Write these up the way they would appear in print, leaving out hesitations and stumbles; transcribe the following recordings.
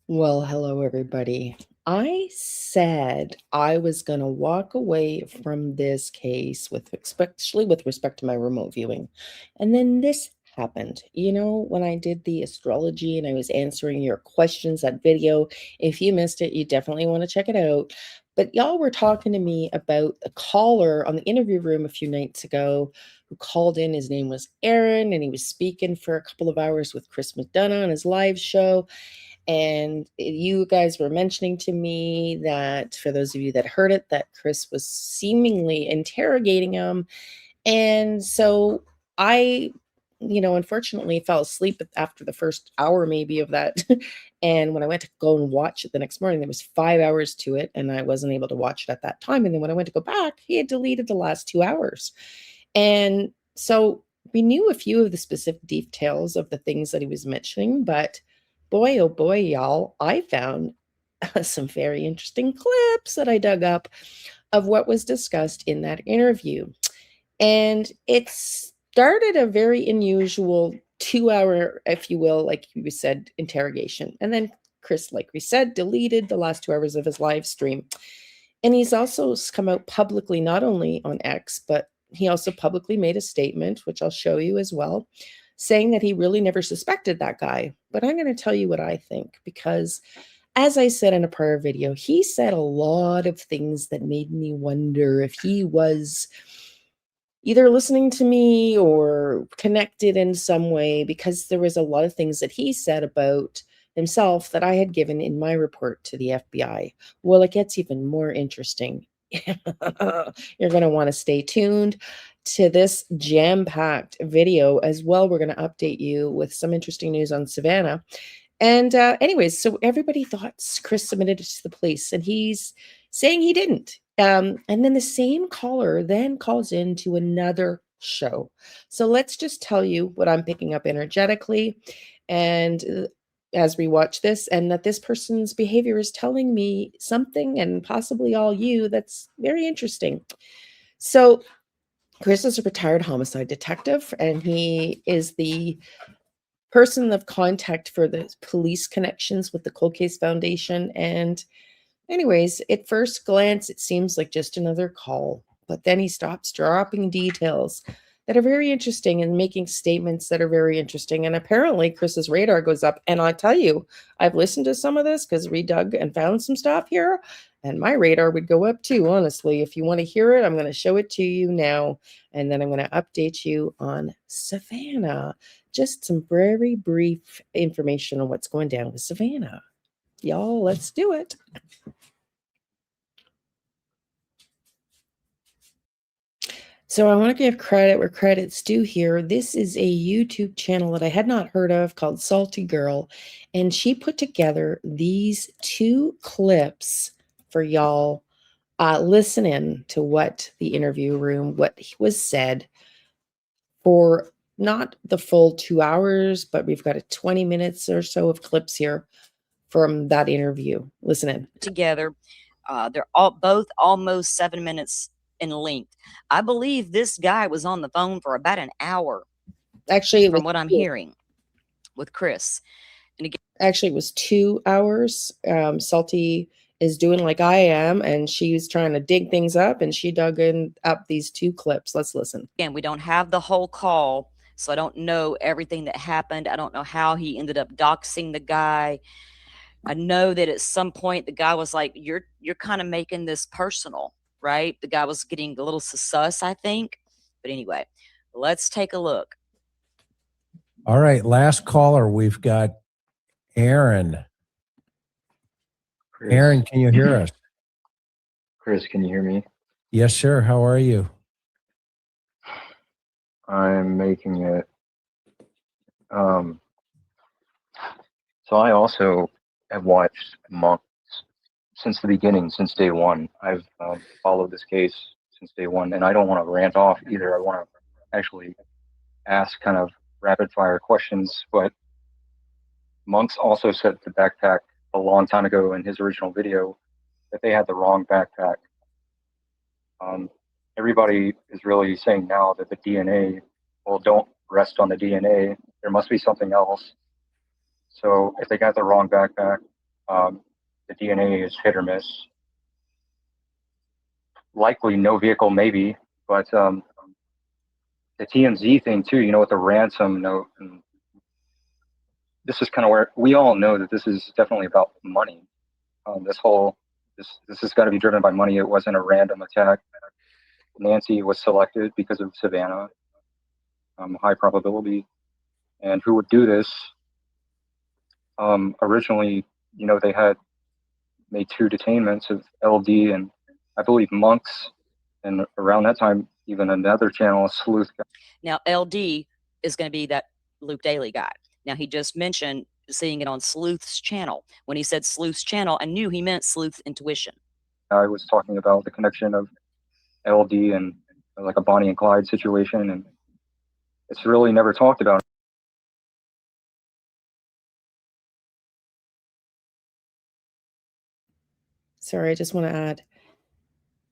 Well, hello, everybody. I said I was going to walk away from this case with, especially with respect to my remote viewing. And then this happened. You know, when I did the astrology and I was answering your questions, that video, if you missed it, you definitely want to check it out. But y'all were talking to me about a caller on the interview room a few nights ago who called in. His name was Erin, and he was speaking for a couple of hours with Chris McDonough on his live show. And you guys were mentioning to me that, for those of you that heard it, that Chris was seemingly interrogating him. And so I, unfortunately fell asleep after the first hour maybe of that. And when I went to go and watch it the next morning, there was 5 hours to it, and I wasn't able to watch it at that time. And then when I went to go back, he had deleted the last 2 hours. And so we knew a few of the specific details of the things that he was mentioning, but boy, oh boy, y'all, I found some very interesting clips that I dug up of what was discussed in that interview. And it started a very unusual 2 hour, if you will, like you said, interrogation. And then Chris, like we said, deleted the last 2 hours of his live stream. And he's also come out publicly, not only on X, but he also publicly made a statement, which I'll show you as well, saying that he really never suspected that guy. But I'm going to tell you what I think, because as I said in a prior video, he said a lot of things that made me wonder if he was either listening to me or connected in some way, because there was a lot of things that he said about himself that I had given in my report to the FBI. Well, it gets even more interesting. You're going to want to stay tuned to this jam-packed video as well. We're going to update you with some interesting news on Savannah. And anyways, so everybody thought Chris submitted it to the police, and he's saying he didn't. And then the same caller then calls in to another show. So let's just tell you what I'm picking up energetically, and as we watch this, and that this person's behavior is telling me something, and possibly all you, that's very interesting. So Chris is a retired homicide detective, and he is the person of contact for the police connections with the Cold Case Foundation. And anyways, at first glance, it seems like just another call, but then he stops dropping details that are very interesting and making statements that are very interesting. And apparently, Chris's radar goes up. And I tell you, I've listened to some of this because we dug and found some stuff here, and my radar would go up too, honestly. If you want to hear it, I'm going to show it to you now, and then I'm going to update you on Savannah. Just some very brief information on what's going down with Savannah. Y'all, let's do it. So I want to give credit where credit's due here. This is a YouTube channel that I had not heard of called Salty Girl, and she put together these two clips for y'all. Listen in to what the interview room, what was said, for not the full 2 hours, but we've got a 20 minutes or so of clips here from that interview. Listen in. Together. They're all both almost 7 minutes in length. I believe this guy was on the phone for about an hour. Actually, from what I'm hearing with Chris. And again, actually, it was 2 hours. Salty is doing like I am, and she's trying to dig things up, and she dug up these two clips. Let's listen. Again, we don't have the whole call, so I don't know everything that happened. I don't know how he ended up doxing the guy. I know that at some point the guy was like, you're kind of making this personal, right? The guy was getting a little sus, I think. But anyway, let's take a look. All right, last caller, we've got Erin. Chris. Erin, can you hear us? Chris, can you hear me? Yes, sir. How are you? I'm making it. So I also have watched Monk since the beginning, since day one. I've followed this case since day one, and I don't want to rant off either. I want to actually ask kind of rapid fire questions, but Monk's also said the backpack a long time ago in his original video that they had the wrong backpack. Everybody is really saying now that the DNA, well, don't rest on the DNA. There must be something else. So if they got the wrong backpack, The DNA is hit or miss. Likely no vehicle, maybe, but the TMZ thing too, with the ransom note, and this is kind of where we all know that this is definitely about money. This has got to be driven by money. It wasn't a random attack. Nancy was selected because of Savannah, high probability. And who would do this? Originally, they had made 2 detainments of LD and I believe Monks, and around that time, even another channel, a sleuth guy. Now, LD is going to be that Luke Daly guy. Now, he just mentioned seeing it on Sleuth's channel. When he said Sleuth's channel, I knew he meant Sleuth Intuition. I was talking about the connection of LD and like a Bonnie and Clyde situation, and it's really never talked about. Sorry, I just want to add.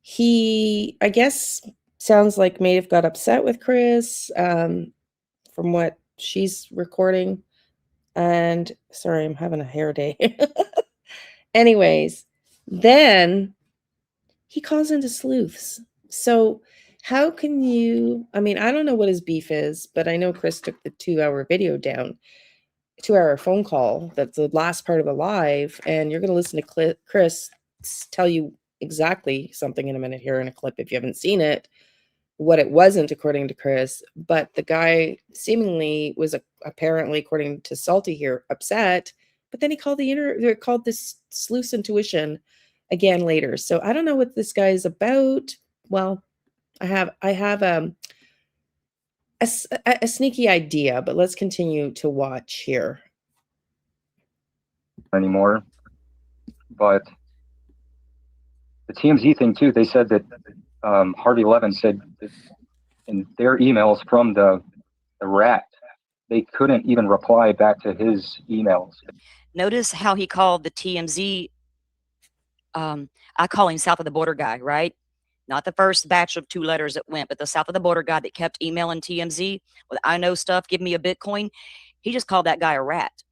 He, I guess, sounds like may have got upset with Chris from what she's recording. And sorry, I'm having a hair day. Anyways, then he calls into sleuths. So how can you, I mean, I don't know what his beef is, but I know Chris took the 2-hour video down, 2-hour phone call. That's the last part of the live. And you're going to listen to Chris tell you exactly something in a minute here in a clip if you haven't seen it, what it wasn't according to Chris. But the guy seemingly was apparently, according to Salty here, upset. But then he called called this sleuth intuition again later. So I don't know what this guy is about. Well, I have a sneaky idea, but let's continue to watch here. Anymore, but the TMZ thing too. They said that Harvey Levin said that in their emails from the rat, they couldn't even reply back to his emails. Notice how he called the TMZ. I call him south of the border guy, right? Not the first batch of 2 letters that went, but the south of the border guy that kept emailing TMZ with I know stuff, give me a Bitcoin. He just called that guy a rat.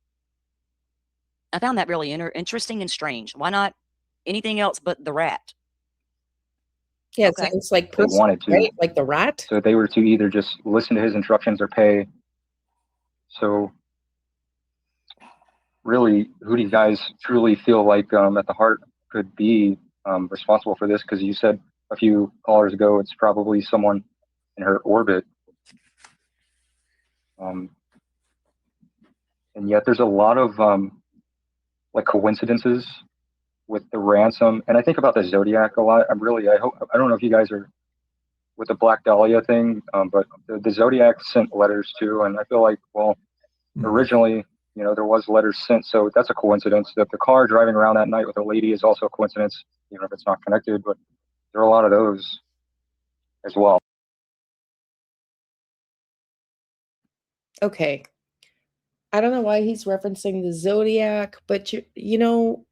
I found that really interesting and strange. Why not anything else but the rat? Yeah, Okay. it's like They wanted to, right? Like the rat. so they were to either just listen to his instructions or pay. So really, who do you guys truly feel like at the heart could be responsible for this? Because you said a few callers ago it's probably someone in her orbit. And yet there's a lot of like coincidences with the ransom. And I think about the Zodiac a lot. I don't know if you guys are with the Black Dahlia thing, but the Zodiac sent letters too. And I feel like, well, originally, there was letters sent. So that's a coincidence. That the car driving around that night with a lady is also a coincidence, even if it's not connected, but there are a lot of those as well. Okay. I don't know why he's referencing the Zodiac, but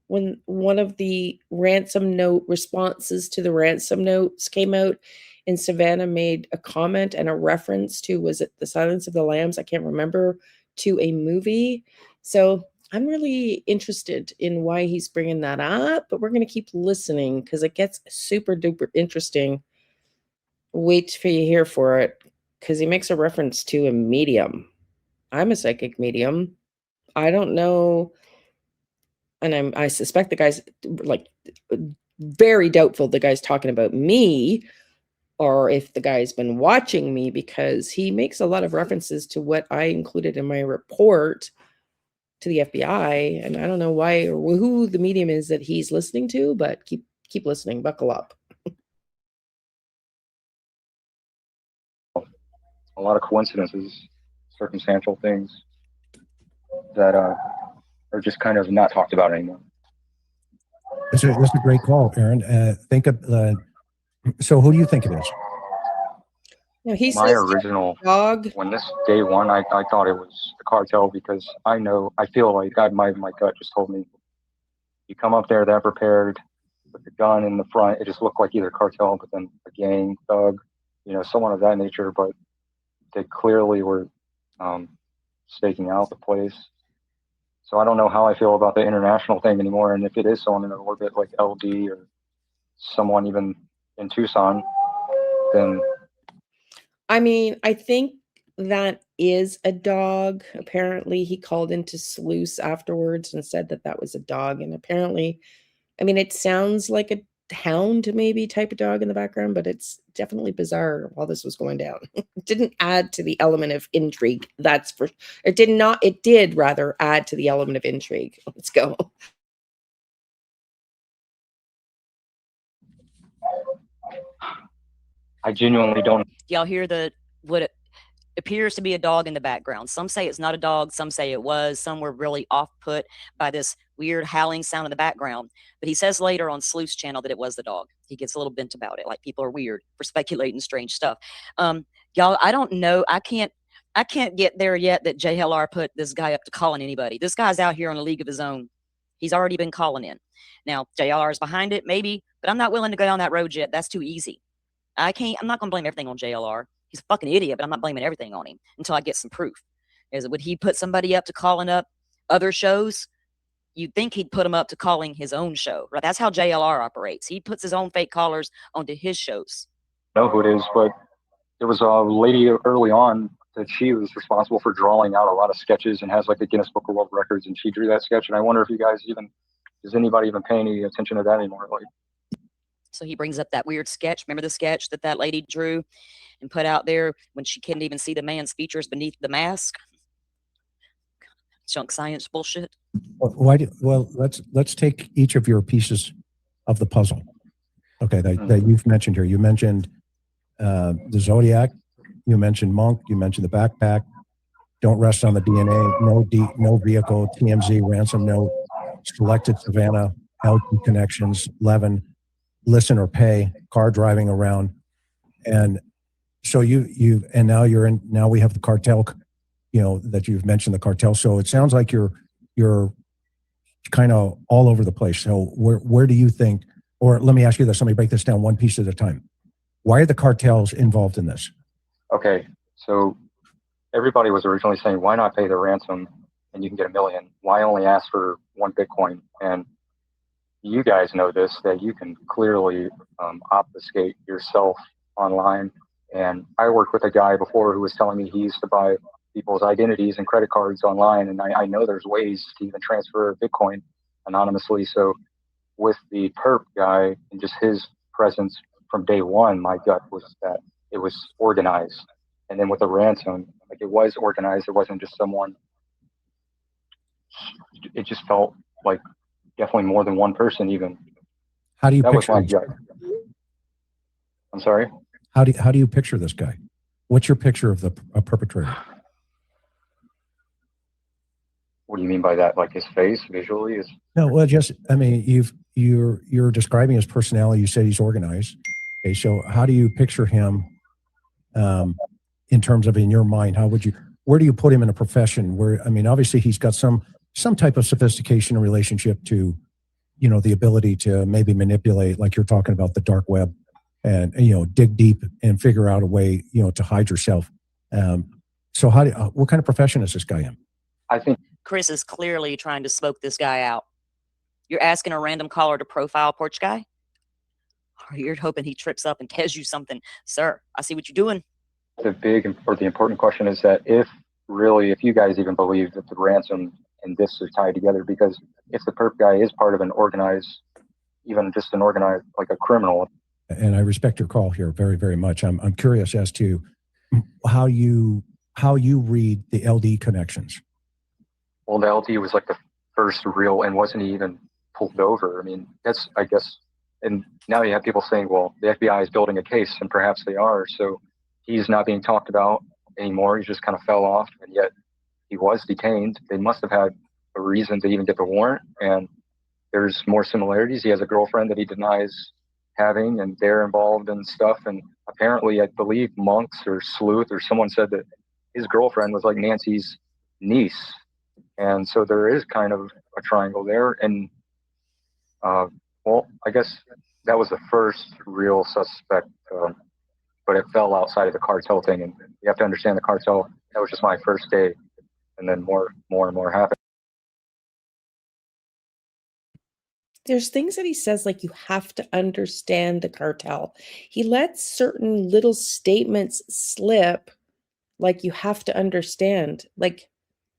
when one of the ransom note responses to the ransom notes came out and Savannah made a comment and a reference to, was it The Silence of the Lambs? I can't remember, to a movie. So I'm really interested in why he's bringing that up, but we're going to keep listening because it gets super duper interesting. Wait for you here for it, because he makes a reference to a medium. I'm a psychic medium. I don't know. And I suspect the guy's like very doubtful the guy's talking about me, or if the guy's been watching me, because he makes a lot of references to what I included in my report to the FBI. And I don't know why or who the medium is that he's listening to, but keep listening, buckle up. A lot of coincidences, circumstantial things that are just kind of not talked about anymore. That's a great call, Erin. Think of so who do you think it is? He My says original dog. When this day one, I thought it was the cartel, because I feel like my gut just told me, you come up there that prepared with the gun in the front, it just looked like either cartel, but then a gang, thug, someone of that nature. But they clearly were staking out the place. So I don't know how I feel about the international thing anymore. And if it is someone in an orbit like LD or someone even in Tucson, then I mean, I think that is a dog. Apparently, he called into Sluice afterwards and said that that was a dog. And apparently, I mean, it sounds like a hound maybe type of dog in the background, but it's definitely bizarre while this was going down. It didn't add to the element of intrigue. That's for it did not, it did rather add to the element of intrigue. Let's go. I genuinely don't. Y'all hear what it appears to be a dog in the background. Some say it's not a dog, some say it was, some were really off put by this weird howling sound in the background. But he says later on Sleuth's channel that it was the dog. He gets a little bent about it, like people are weird for speculating strange stuff. Y'all, I don't know. I can't get there yet that JLR put this guy up to calling anybody. This guy's out here on a league of his own. He's already been calling in. Now, JLR is behind it, maybe, but I'm not willing to go down that road yet. That's too easy. I'm not going to blame everything on JLR. He's a fucking idiot, but I'm not blaming everything on him until I get some proof. Would he put somebody up to calling up other shows? You'd think he'd put them up to calling his own show, right? That's how JLR operates. He puts his own fake callers onto his shows. Know who it is, but there was a lady early on that she was responsible for drawing out a lot of sketches and has like a Guinness Book of World Records, and she drew that sketch. And I wonder if you guys does anybody even pay any attention to that anymore? Like, so he brings up that weird sketch. Remember the sketch that lady drew and put out there when she couldn't even see the man's features beneath the mask? Junk science bullshit. Well, let's take each of your pieces of the puzzle. Okay, that you've mentioned here. You mentioned the Zodiac. You mentioned Monk. You mentioned the backpack. Don't rest on the DNA. No vehicle. TMZ ransom note. Selected Savannah. LT connections. Levin. Listen or pay. Car driving around. And so and now you're in. Now we have the cartel. That you've mentioned the cartel. So it sounds like you're kind of all over the place. So where do you think? Or let me ask you this. Let me break this down one piece at a time. Why are the cartels involved in this? Okay, so everybody was originally saying, why not pay the ransom and you can get $1 million? Why only ask for 1 Bitcoin? And you guys know this, that you can clearly obfuscate yourself online. And I worked with a guy before who was telling me he used to buy people's identities and credit cards online. And I know there's ways to even transfer Bitcoin anonymously. So with the perp guy and just his presence from day one, my gut was that it was organized. And then with the ransom, like it was organized. It wasn't just someone. It just felt like definitely more than one person even. How do you that picture was my gut. I'm sorry? How do you picture this guy? What's your picture of a perpetrator? What do you mean by that? Like his face visually is? No, well, I mean, you're describing his personality. You said he's organized. Okay, so how do you picture him in terms of in your mind? Where do you put him in a profession? I mean, obviously he's got some type of sophistication in relationship to, the ability to maybe manipulate, like you're talking about the dark web, and dig deep and figure out a way, to hide yourself. So what kind of profession is this guy in? I think Chris is clearly trying to smoke this guy out. You're asking a random caller to profile Porch Guy? Or you're hoping he trips up and tells you something? Sir, I see what you're doing. the important question is that if you guys even believe that the ransom and this are tied together, because if the perp guy is part of an organized, even just an organized, like a criminal. And I respect your call here very, very much. I'm curious as to how you read the LD connections. Well, the LD was like the first real, and wasn't even pulled over. I mean, I guess, and now you have people saying, well, the FBI is building a case, and perhaps they are. So he's not being talked about anymore. He just kind of fell off, and yet he was detained. They must have had a reason to even get the warrant, and there's more similarities. He has a girlfriend that he denies having, and they're involved in stuff. And apparently, I believe Monks or Sleuth or someone said that his girlfriend was like Nancy's niece. And so there is kind of a triangle there. And, well, I guess that was the first real suspect, but it fell outside of the cartel thing. And you have to understand the cartel, that was just my first day. And then more and more happened. there's things that he says, like, you have to understand the cartel. He lets certain little statements slip, like, you have to understand. Like,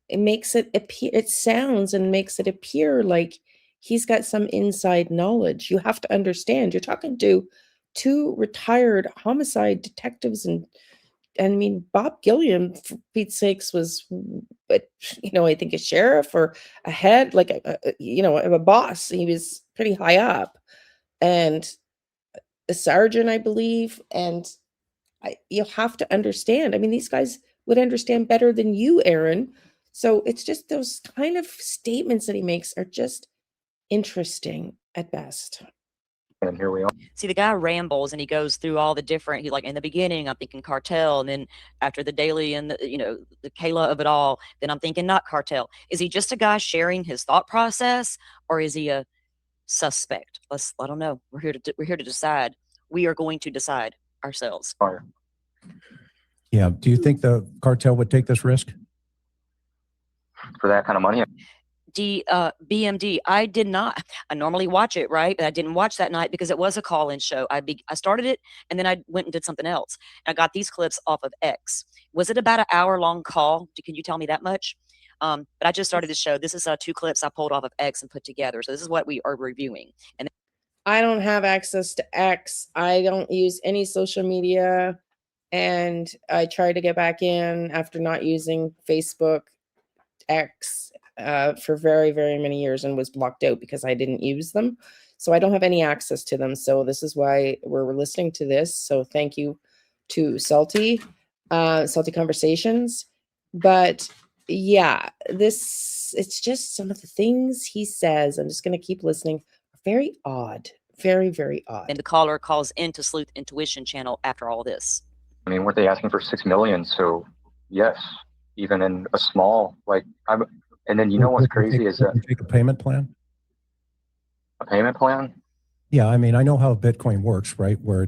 it makes it appear, it sounds and makes it appear like he's got some inside knowledge. You have to understand. You're talking to two retired homicide detectives, and I mean, Bob Gilliam, for Pete's sakes, was, I think a sheriff or a head, like a boss. He was pretty high up, and a sergeant, I believe. And you have to understand. I mean, these guys would understand better than you, Erin. So it's just those kind of statements that he makes are just interesting at best. And here we are. See, the guy rambles and he goes through all the different, he like in the beginning, I'm thinking cartel. And then after the daily and the Kayla of it all, then I'm thinking not cartel. Is he just a guy sharing his thought process, or is he a suspect? I don't know. We're here to decide. We are going to decide ourselves. Fire. Yeah. Do you think the cartel would take this risk? For that kind of money? BMD, I did not. I normally watch it, right? But I didn't watch that night because it was a call-in show. I started it, and then I went and did something else. And I got these clips off of X. Was it about an hour-long call? Can you tell me that much? But I just started the show. This is 2 clips I pulled off of X and put together. So this is what we are reviewing. And I don't have access to X. I don't use any social media, and I tried to get back in after not using Facebook, X, for very, very many years, and was blocked out because I didn't use them. So I don't have any access to them. So this is why we're listening to this. So thank you to Salty Conversations. But yeah, it's just some of the things he says. I'm just going to keep listening. Very odd. Very, very odd. and the caller calls into Sleuth Intuition channel after all this. I mean, weren't they asking for $6 million? So yes, even in a small, and then what's crazy is that you take a payment plan. a payment plan. Yeah, I mean, I know how Bitcoin works, right? Where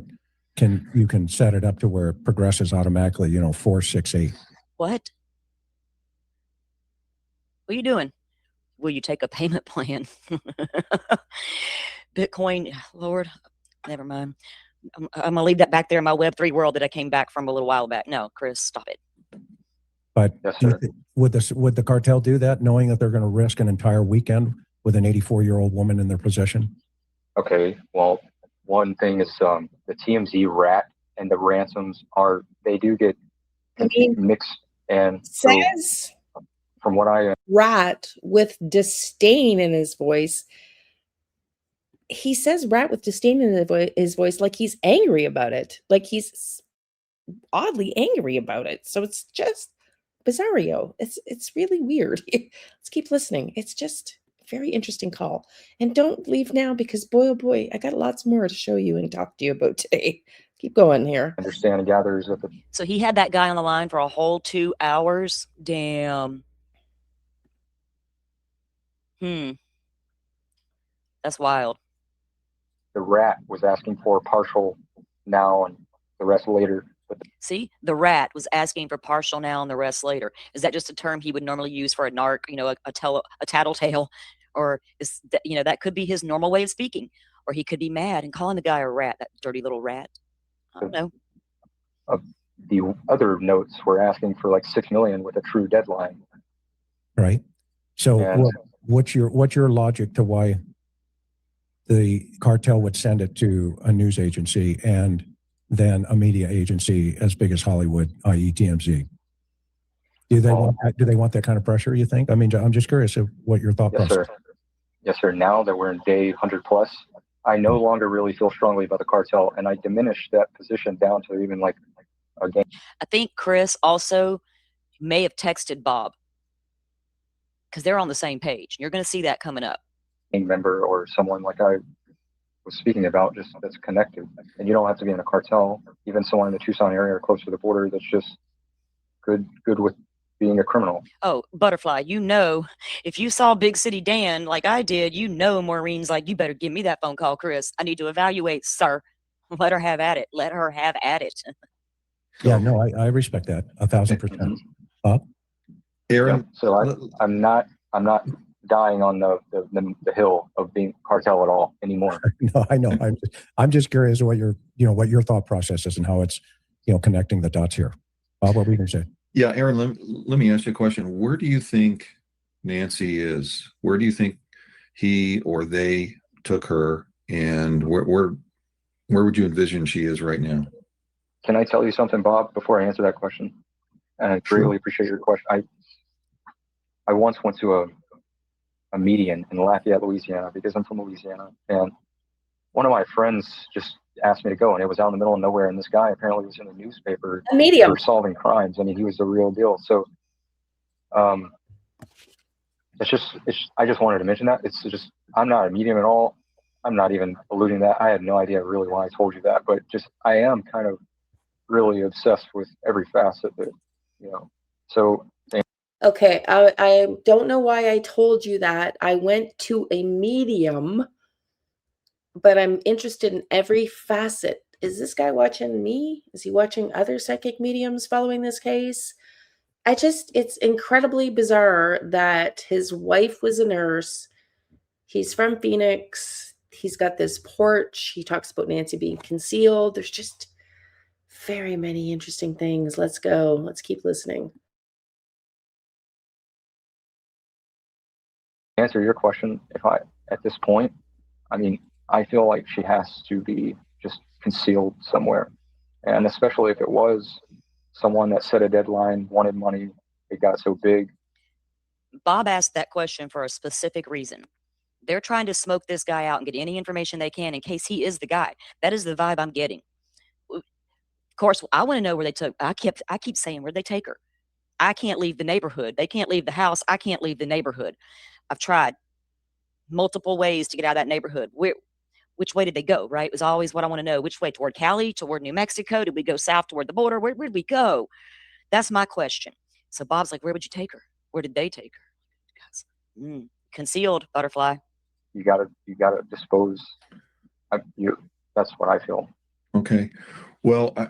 you can set it up to where it progresses automatically. 4, 6, 8. What are you doing? Will you take a payment plan? Bitcoin, Lord, never mind. I'm gonna leave that back there in my Web3 world that I came back from a little while back. No, Chris, stop it. But Yes, sir. would the cartel do that, knowing that they're going to risk an entire weekend with an 84-year-old woman in their possession? Okay, well, one thing is the TMZ rat and the ransoms they do get mixed, and says so from what I rat with disdain in his voice. He says rat with disdain in his voice, like he's angry about it, like he's oddly angry about it. So it's just bizarro. It's really weird. Let's keep listening. It's just a very interesting call. And don't leave now, because boy, oh boy, I got lots more to show you and talk to you about today. Keep going here. understand and gather is that So he had that guy on the line for a whole 2 hours. Damn. That's wild. the rat was asking for partial now and the rest later. But See, the rat was asking for partial now and the rest later. Is that just a term he would normally use for a narc, a tattletale? Or is that, that could be his normal way of speaking? Or he could be mad and calling the guy a rat, that dirty little rat. I don't know. the other notes were asking for like 6 million with a true deadline. Right. So And what's your logic to why the cartel would send it to a news agency and then a media agency as big as Hollywood, i.e. TMZ? Do they want that kind of pressure, you think? I mean, I'm just curious of what your thought yes, process. sir. Yes, sir. Now that we're in day 100 plus, I no longer really feel strongly about the cartel, and I diminished that position down to even like a game. I think Chris also may have texted Bob because they're on the same page. You're going to see that coming up. Member or someone like I was speaking about, just that's connected, and you don't have to be in a cartel. Even someone in the Tucson area or close to the border that's just good with being a criminal. Oh, Butterfly, if you saw Big City Dan like I did, Maureen's like, you better give me that phone call, Chris. I need to evaluate, sir. Let her have at it. Let her have at it. Yeah, no, I respect that 1,000%. Bob? Erin, Yeah, so I'm not dying on the hill of being cartel at all anymore. No, I know. I'm just curious what what your thought process is and how it's, connecting the dots here. Bob, what were you going to say? Yeah, Erin, let me ask you a question. Where do you think Nancy is? Where do you think he or they took her, and where would you envision she is right now? Can I tell you something, Bob, before I answer that question? And I greatly appreciate your question. I once went to a median in Lafayette, Louisiana, because I'm from Louisiana, and one of my friends just asked me to go, and it was out in the middle of nowhere, and this guy apparently was in the newspaper A medium. for solving crimes. I mean, he was the real deal. So I just wanted to mention that. It's just, I'm not a medium at all. I'm not even alluding to that. I had no idea really why I told you that, but just, I am kind of really obsessed with every facet of it, so. Okay, I don't know why I told you that. I went to a medium, but I'm interested in every facet. Is this guy watching me? Is he watching other psychic mediums following this case? It's incredibly bizarre that his wife was a nurse. He's from Phoenix. He's got this porch. He talks about Nancy being concealed. There's just very many interesting things. Let's go. Let's keep listening. Answer your question, at this point, I mean, I feel like she has to be just concealed somewhere. And especially if it was someone that set a deadline, wanted money, it got so big. Bob asked that question for a specific reason. They're trying to smoke this guy out and get any information they can in case he is the guy. That is the vibe I'm getting. Of course, I want to know where they took. I keep saying, where'd they take her? I can't leave the neighborhood. They can't leave the house. I can't leave the neighborhood. I've tried multiple ways to get out of that neighborhood. Which way did they go, right? It was always what I want to know. Which way? Toward Cali? Toward New Mexico? Did we go south toward the border? Where did we go? That's my question. So Bob's like, where would you take her? Where did they take her? Concealed, butterfly. You gotta dispose. That's what I feel. Okay. Well, I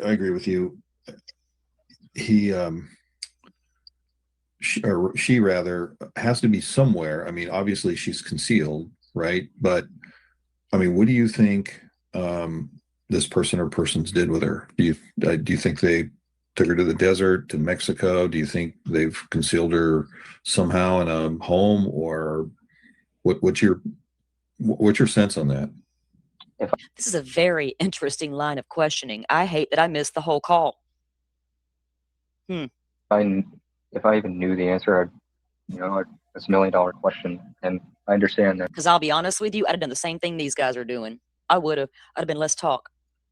agree with you. She rather has to be somewhere. I mean, obviously she's concealed, right? But I mean, what do you think this person or persons did with her? Do you think they took her to the desert, to Mexico? Do you think they've concealed her somehow in a home, or what's your sense on that? This is a very interesting line of questioning. I hate that I missed the whole call. If I even knew the answer, it's $1 million question, and I understand that. Because I'll be honest with you, I'd have done the same thing these guys are doing. I'd have been, let's talk.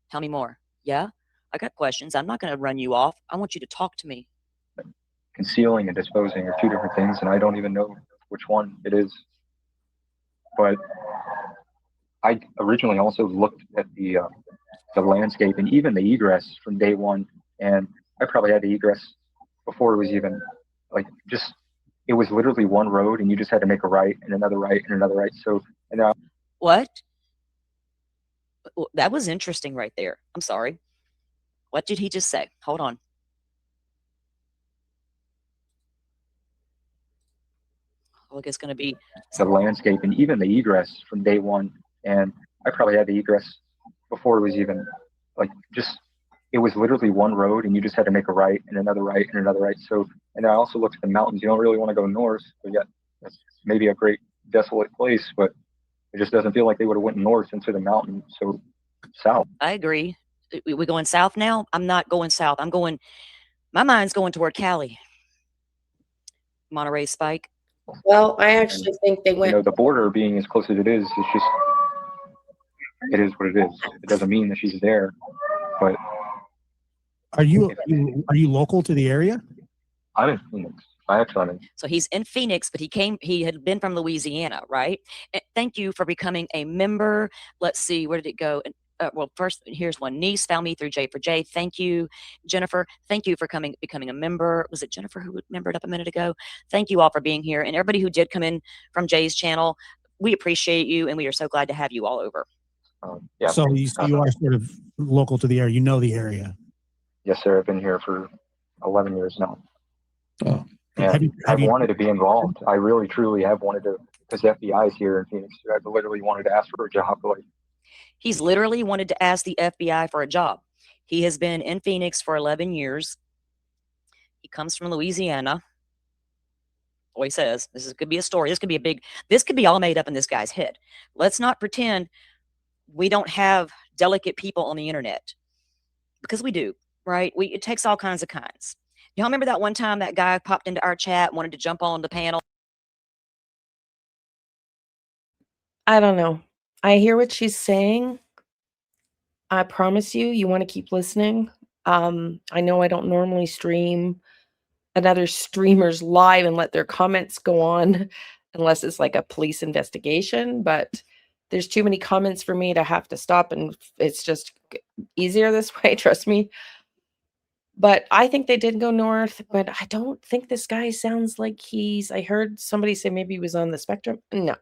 Tell me more. Yeah, I got questions. I'm not going to run you off. I want you to talk to me. Concealing and disposing are two different things, and I don't even know which one it is. But I originally also looked at the landscape and even the egress from day one, and I probably had the egress before it was even it was literally one road, and you just had to make a right and another right and another right. So, and what? That was interesting right there. I'm sorry. What did he just say? Hold on. Look, it's going to be the landscape and even the egress from day one, and I probably had the egress before it was even it was literally one road, and you just had to make a right and another right and another right. So, and I also looked at the mountains. You don't really want to go north, but yet that's maybe a great desolate place, but it just doesn't feel like they would have went north into the mountain. So south. I agree. We're going south now. I'm not going south. My mind's going toward Cali. Monterey Spike. Well, I actually think they went. The border being as close as it is just, it is what it is. It doesn't mean that she's there, but. Are you local to the area? I'm in Phoenix. So he's in Phoenix, but he had been from Louisiana, right? And thank you for becoming a member. Let's see, where did it go? Well, first, here's one. Niece found me through J4J. Thank you, Jennifer. Thank you for becoming a member. Was it Jennifer who membered up a minute ago? Thank you all for being here. And everybody who did come in from Jay's channel, we appreciate you, and we are so glad to have you all over. Yeah. So you are sort of local to the area. You know the area. Yes, sir. I've been here for 11 years now. Oh, And I've wanted to be involved. I really, truly have wanted to, because the FBI is here in Phoenix. I've literally wanted to ask for a job. Like, He's literally wanted to ask the FBI for a job. He has been in Phoenix for 11 years. He comes from Louisiana. Boy, he says this could be a story. This could be all made up in this guy's head. Let's not pretend we don't have delicate people on the internet, because we do, right? It takes all kinds of kinds. Y'all remember that one time that guy popped into our chat, wanted to jump on the panel? I don't know. I hear what she's saying. I promise you want to keep listening. I know I don't normally stream another streamer's live and let their comments go on unless it's like a police investigation, but there's too many comments for me to have to stop, and it's just easier this way, trust me. But I think they did go north, but I don't think this guy sounds like I heard somebody say maybe he was on the spectrum. No.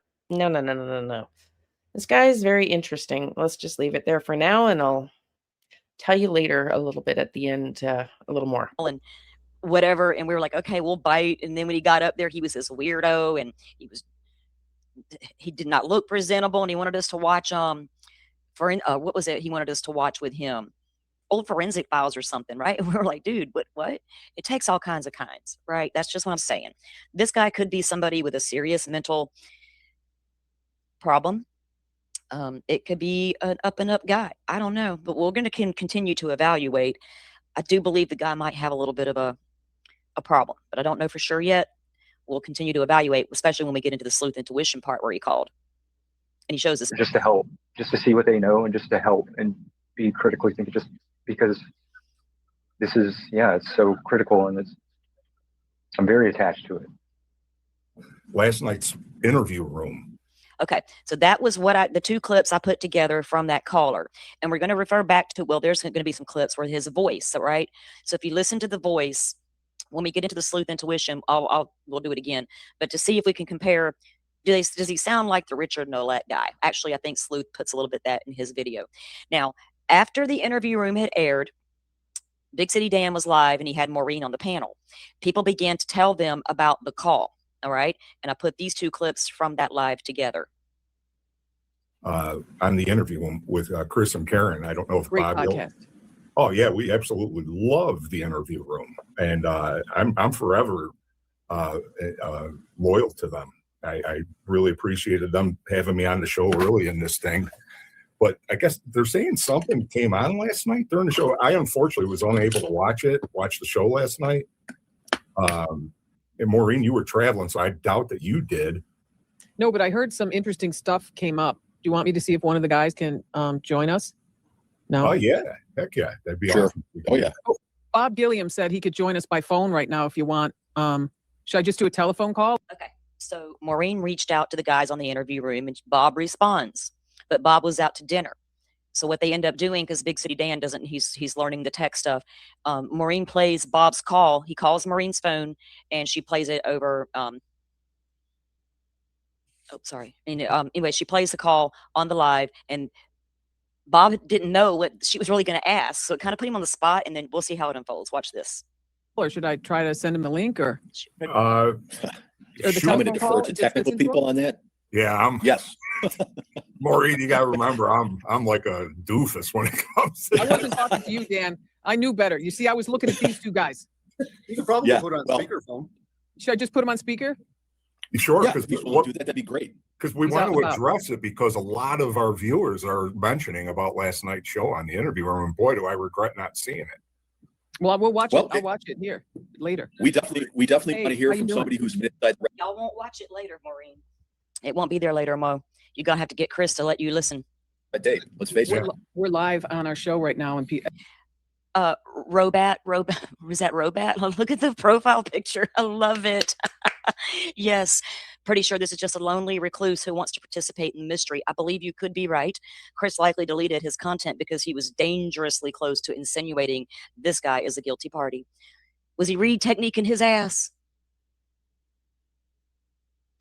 This guy is very interesting. Let's just leave it there for now, and I'll tell you later a little bit at the end, a little more. And whatever, and we were like, okay, we'll bite. And then when he got up there, he was this weirdo, and he did not look presentable, and he wanted us to watch what was it he wanted us to watch with him? Old forensic files or something, right? And we were like, dude, what? It takes all kinds of kinds, right? That's just what I'm saying. This guy could be somebody with a serious mental problem. It could be an up and up guy. I don't know, but we're going to continue to evaluate. I do believe the guy might have a little bit of a problem, but I don't know for sure yet. We'll continue to evaluate, especially when we get into the sleuth intuition part where he called and he shows us just to help, just to see what they know, and just to help and be critically thinking, just because this is, it's so critical, and I'm very attached to it. Last night's interview room. Okay, so that was the two clips I put together from that caller. And we're going to refer back to, there's going to be some clips where his voice, right? So if you listen to the voice, when we get into the sleuth intuition, we'll do it again. But to see if we can compare, does he sound like the Richard Nolette guy? Actually, I think Sleuth puts a little bit that in his video. Now, after the interview room had aired, Big City Dan was live and he had Maureen on the panel. People began to tell them about the call. All right. And I put these two clips from that live together. On the interview with Chris and Karen. I don't know if Great Bob. podcast. Oh yeah, we absolutely love the interview room, and I'm forever loyal to them. I really appreciated them having me on the show early in this thing. But I guess they're saying something came on last night during the show. I unfortunately was unable to watch the show last night. And Maureen, you were traveling, so I doubt that you did. No, but I heard some interesting stuff came up. Do you want me to see if one of the guys can join us? No? Oh, yeah. Heck yeah. That'd be awesome. Oh, yeah. Bob Gilliam said he could join us by phone right now if you want. Should I just do a telephone call? Okay. So Maureen reached out to the guys on the interview room and Bob responds. But Bob was out to dinner. So what they end up doing, because Big City Dan doesn't, he's learning the tech stuff. Maureen plays Bob's call. He calls Maureen's phone and she plays it over. Anyway, she plays the call on the live, and Bob didn't know what she was really going to ask. So it kind of put him on the spot, and then we'll see how it unfolds. Watch this. Or should I try to send him the link or? You want me to defer to technical people on that? Yeah, Yes. Maureen, you got to remember, I'm like a doofus when it comes to I wasn't talking to you, Dan. I knew better. You see, I was looking at these two guys. You can probably put it on speakerphone. Should I just put him on speaker? Sure, Yeah, because if you want to do that, that'd be great. Because we He's want out to and about. address it, because a lot of our viewers are mentioning about last night's show on the interview room, and boy, do I regret not seeing it. Well, we'll watch it. Well, I'll watch it here later. We definitely Hey, want to hear how you from doing? somebody who's been inside. Y'all won't watch it later, Maureen. It won't be there later, Mo. You're going to have to get Chris to let you listen. But Dave, let's face it. We're live on our show right now, and Robat, was that Robat? Look at the profile picture. I love it. Yes. Pretty sure this is just a lonely recluse who wants to participate in the mystery. I believe you could be right. Chris likely deleted his content because he was dangerously close to insinuating this guy is a guilty party. Was he read technique in his ass?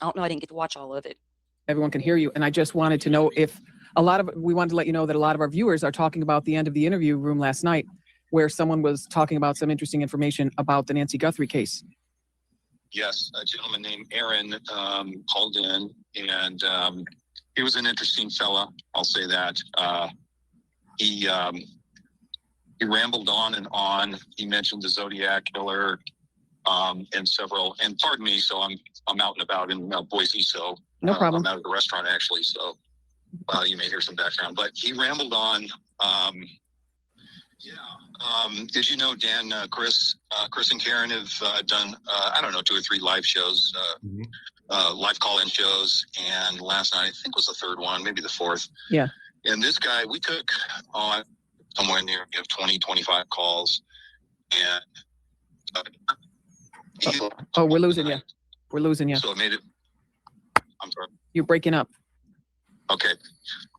I don't know. I didn't get to watch all of it. everyone can hear you. And I just wanted to know if we wanted to let you know that a lot of our viewers are talking about the end of the interview room last night, where someone was talking about some interesting information about the Nancy Guthrie case. Yes, a gentleman named Erin called in, and he was an interesting fella. I'll say that. He rambled on and on. He mentioned the Zodiac killer and several. And pardon me, so I'm out and about in Boise, so No problem. I'm out at the restaurant actually, so you may hear some background. But he rambled on. Did you know, Dan, Chris and Karen have done, I don't know, 2 or 3 live shows, live call-in shows. And last night, I think was the 3rd one, maybe the 4th. Yeah. And this guy, we took on somewhere near 20, 25 calls. And we're losing you. We're losing you. So it made it, I'm sorry. You're breaking up. Okay.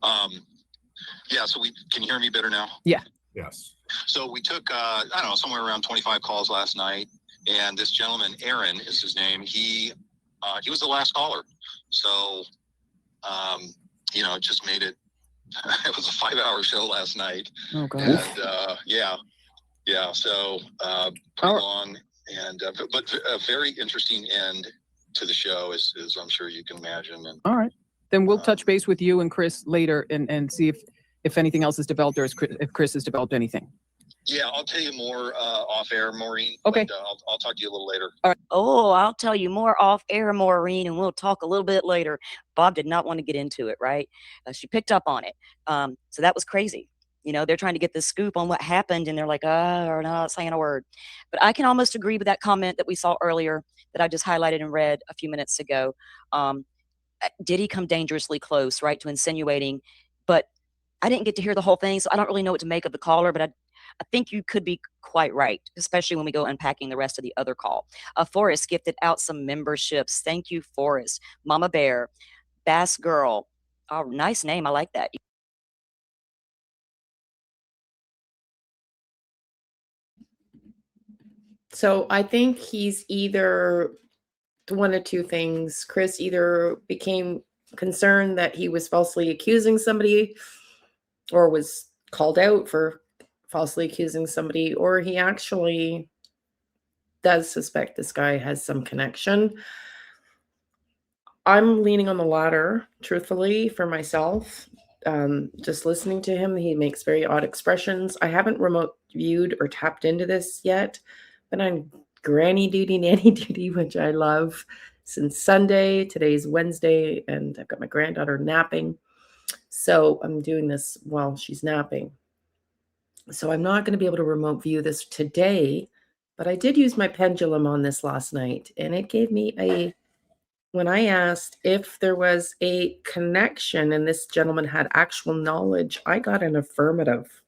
So can you hear me better now? Yeah. Yes. So we took, I don't know, somewhere around 25 calls last night. And this gentleman, Erin is his name. He was the last caller. So, it just made it, it was a 5-hour show last night. Oh, God. And, so pretty long. And, but a very interesting end to the show, as I'm sure you can imagine. And, all right. Then we'll touch base with you and Chris later and see if anything else is developed or if Chris has developed anything. Yeah, I'll tell you more off air, Maureen. Okay. But, I'll talk to you a little later. All right. Oh, I'll tell you more off air, Maureen, and we'll talk a little bit later. Bob did not want to get into it, right? She picked up on it. So that was crazy. They're trying to get the scoop on what happened, and they're like, we're not saying a word. But I can almost agree with that comment that we saw earlier that I just highlighted and read a few minutes ago. Did he come dangerously close, right, to insinuating? But I didn't get to hear the whole thing, so I don't really know what to make of the caller, but I think you could be quite right, especially when we go unpacking the rest of the other call. Forrest gifted out some memberships. Thank you, Forrest. Mama Bear, Bass Girl. Oh, nice name. I like that. So I think he's either one of two things. Chris either became concerned that he was falsely accusing somebody or was called out for falsely accusing somebody, or he actually does suspect this guy has some connection. I'm leaning on the latter, truthfully, for myself. Just listening to him, he makes very odd expressions. I haven't remote viewed or tapped into this yet, but I'm granny duty, nanny duty, which I love, since Sunday. Today's Wednesday, and I've got my granddaughter napping. So I'm doing this while she's napping. So I'm not going to be able to remote view this today, but I did use my pendulum on this last night, and it gave me when I asked if there was a connection and this gentleman had actual knowledge, I got an affirmative.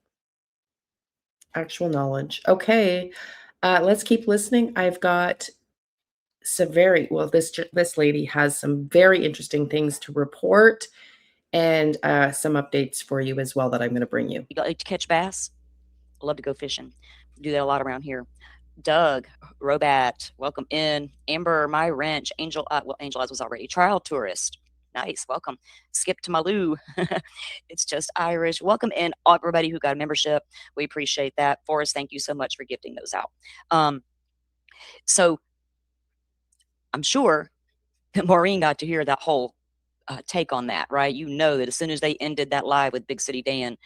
Actual knowledge. Okay, let's keep listening. I've got this lady has some very interesting things to report and some updates for you as well that I'm going to bring you. You like to catch bass? I love to go fishing. Do that a lot around here. Doug, Robat, welcome in. Amber, My Wrench, Angel Eyes was already. Trial Tourist. Nice, welcome. Skip to Malou. It's just Irish. Welcome in, everybody who got a membership. We appreciate that. Forrest, thank you so much for gifting those out. So I'm sure that Maureen got to hear that whole take on that, right? That as soon as they ended that live with Big City Dan,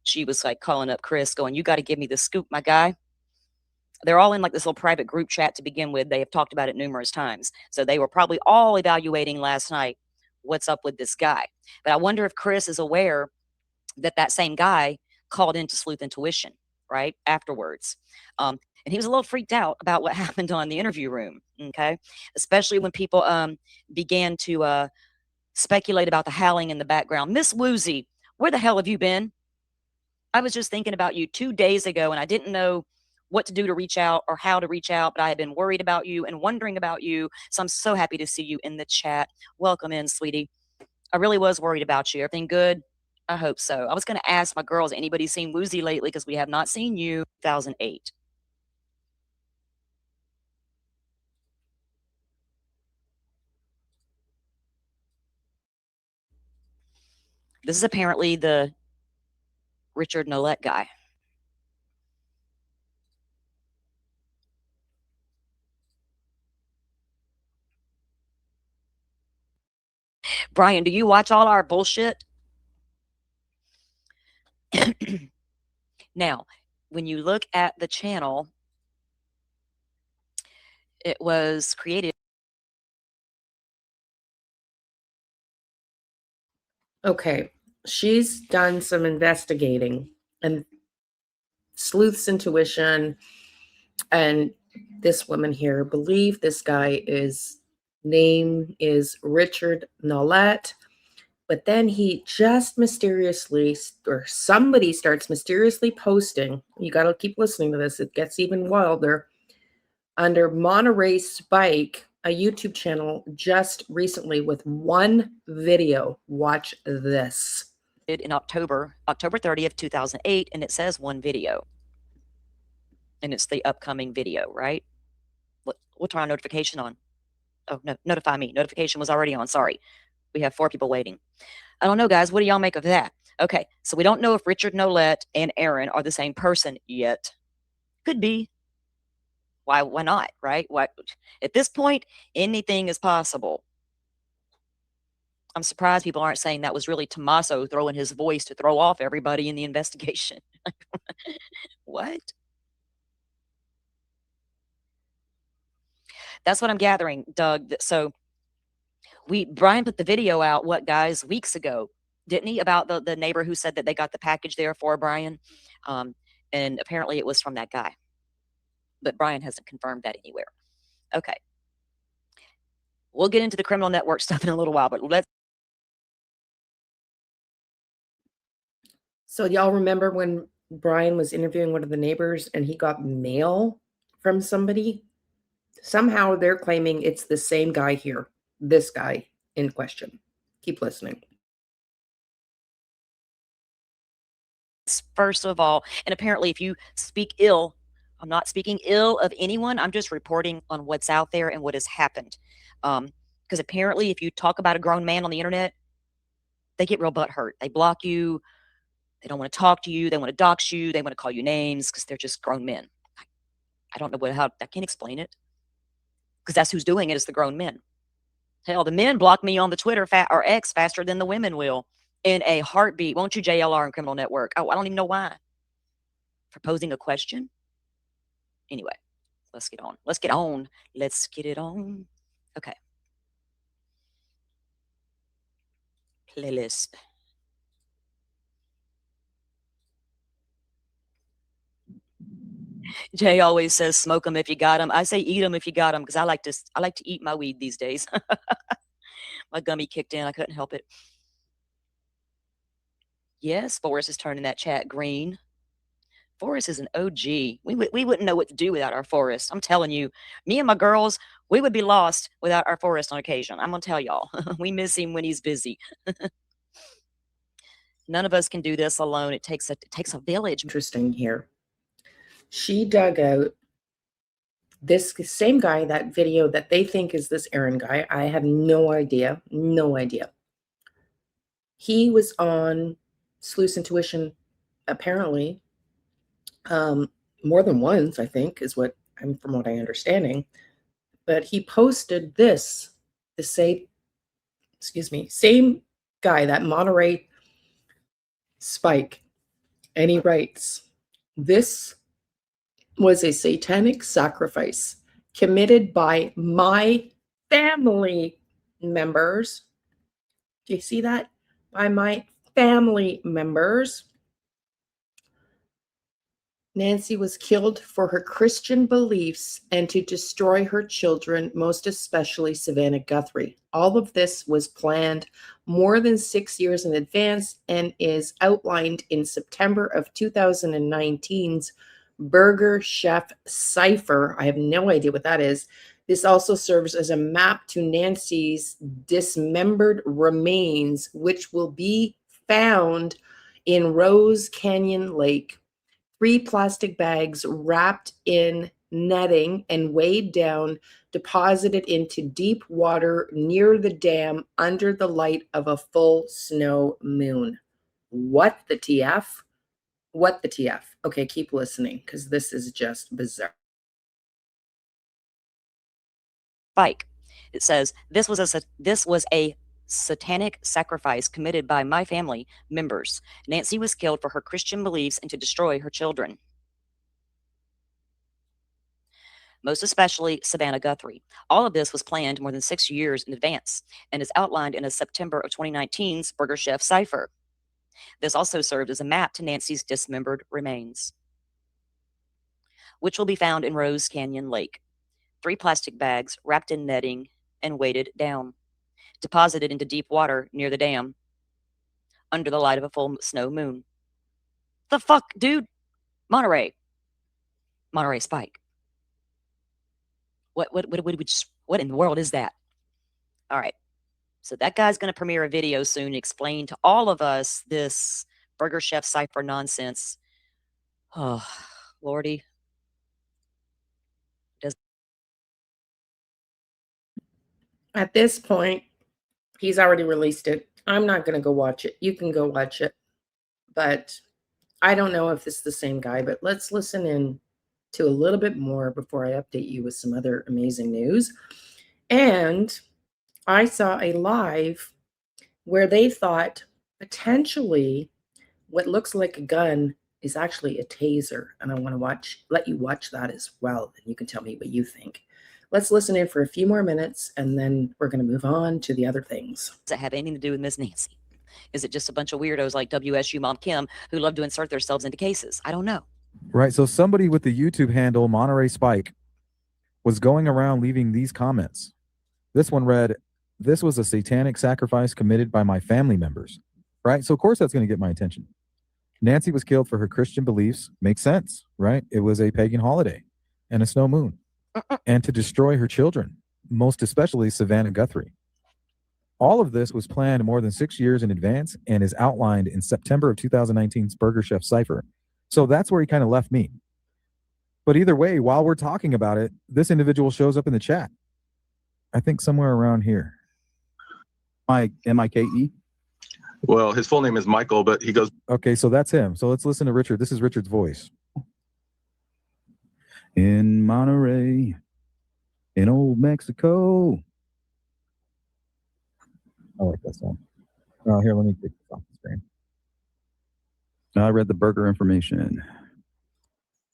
she was like calling up Chris going, you got to give me the scoop, my guy. They're all in like this little private group chat to begin with. They have talked about it numerous times. So they were probably all evaluating last night what's up with this guy. But I wonder if Chris is aware that that same guy called into Sleuth Intuition, right, afterwards. And he was a little freaked out about what happened on the interview room, okay? Especially when people began to speculate about the howling in the background. Miss Woozy, where the hell have you been? I was just thinking about you 2 days ago, and I didn't know what to do to reach out or how to reach out, but I had been worried about you and wondering about you. So I'm so happy to see you in the chat. Welcome in, sweetie. I really was worried about you. Everything good? I hope so. I was going to ask my girls, anybody seen Woozy lately? Because we have not seen you. 2008. This is apparently the Richard Nolette guy. Brian, do you watch all our bullshit? Now, when you look at the channel, it was created. Okay, she's done some investigating and sleuth's intuition, and this woman here believe this guy name is Richard Nolet, but then he just mysteriously, or somebody starts mysteriously posting. You got to keep listening to this. It gets even wilder. Under Monterey Spike, a YouTube channel just recently with one video. Watch this. In October 30th, 2008, and it says one video. And it's the upcoming video, right? We'll turn our notification on. Oh, no, notify me. Notification was already on. Sorry. We have 4 people waiting. I don't know, guys. What do y'all make of that? Okay, so we don't know if Richard Nolet and Erin are the same person yet. Could be. Why not, right? Why, at this point, anything is possible. I'm surprised people aren't saying that was really Tommaso throwing his voice to throw off everybody in the investigation. What? That's what I'm gathering, Doug. So Brian put the video out, what, guys, weeks ago, didn't he? About the neighbor who said that they got the package there for Brian. And apparently it was from that guy. But Brian hasn't confirmed that anywhere. Okay. We'll get into the criminal network stuff in a little while, but let's. So y'all remember when Brian was interviewing one of the neighbors and he got mail from somebody? Somehow they're claiming it's the same guy here, this guy in question. Keep listening. First of all, and apparently if you speak ill, I'm not speaking ill of anyone. I'm just reporting on what's out there and what has happened. Because apparently if you talk about a grown man on the internet, they get real butthurt. They block you. They don't want to talk to you. They want to dox you. They want to call you names because they're just grown men. I don't know how, I can't explain it. Because that's who's doing it, is the grown men. Hell, the men block me on the Twitter or X faster than the women will in a heartbeat. Won't you, JLR and Criminal Network? Oh, I don't even know why. For posing a question? Anyway, let's get on. Let's get on. Let's get it on. Okay. Playlist. Jay always says, smoke them if you got them. I say eat them if you got them, because I like to eat my weed these days. My gummy kicked in. I couldn't help it. Yes, Forrest is turning that chat green. Forrest is an OG. We wouldn't know what to do without our Forrest. I'm telling you, me and my girls, we would be lost without our Forrest on occasion. I'm going to tell y'all. We miss him when he's busy. None of us can do this alone. It takes a village. Interesting here. She dug out this same guy, that video that they think is this Erin guy. I have no idea. No idea. He was on Sleuth's Intuition, apparently, more than once, I think, is what I'm from what I'm understanding. But he posted this, the same guy, that Monterey Spike, and he writes, "This was a satanic sacrifice committed by my family members." Do you see that? By my family members. Nancy was killed for her Christian beliefs and to destroy her children, most especially Savannah Guthrie. All of this was planned more than 6 years in advance and is outlined in September of 2019's Burger Chef Cipher. I have no idea what that is. This also serves as a map to Nancy's dismembered remains, which will be found in Rose Canyon Lake. 3 plastic bags wrapped in netting and weighed down, deposited into deep water near the dam under the light of a full snow moon. What the TF? What the TF? Okay, keep listening, because this is just bizarre. Spike. It says this was a satanic sacrifice committed by my family members. Nancy was killed for her Christian beliefs and to destroy her children, most especially Savannah Guthrie. All of this was planned more than 6 years in advance and is outlined in a September of 2019's Burger Chef cipher. This also served as a map to Nancy's dismembered remains, which will be found in Rose Canyon Lake. 3 plastic bags wrapped in netting and weighted down, deposited into deep water near the dam under the light of a full snow moon. The fuck, dude? Monterey Spike. What in the world is that? All right. So that guy's going to premiere a video soon and explain to all of us this Burger Chef cipher nonsense. Oh, Lordy. At this point, he's already released it. I'm not going to go watch it. You can go watch it. But I don't know if it's the same guy, but let's listen in to a little bit more before I update you with some other amazing news. And I saw a live where they thought potentially what looks like a gun is actually a taser. And I want to let you watch that as well. And you can tell me what you think. Let's listen in for a few more minutes, and then we're going to move on to the other things. Does it have anything to do with Miss Nancy? Is it just a bunch of weirdos like WSU Mom Kim who love to insert themselves into cases? I don't know. Right. So somebody with the YouTube handle Monterey Spike was going around leaving these comments. This one read, "This was a satanic sacrifice committed by my family members." Right. So of course that's going to get my attention. Nancy was killed for her Christian beliefs. Makes sense, right? It was a pagan holiday and a snow moon. And to destroy her children, most especially Savannah Guthrie. All of this was planned more than 6 years in advance and is outlined in September of 2019's Burger Chef cipher. So that's where he kind of left me. But either way, while we're talking about it, this individual shows up in the chat. I think somewhere around here. M-I-K-E? Well, his full name is Michael, but he goes. Okay, so that's him. So let's listen to Richard. This is Richard's voice. In Monterey, in old Mexico. I like that song. Oh, here, let me take this off the screen. I read the burger information.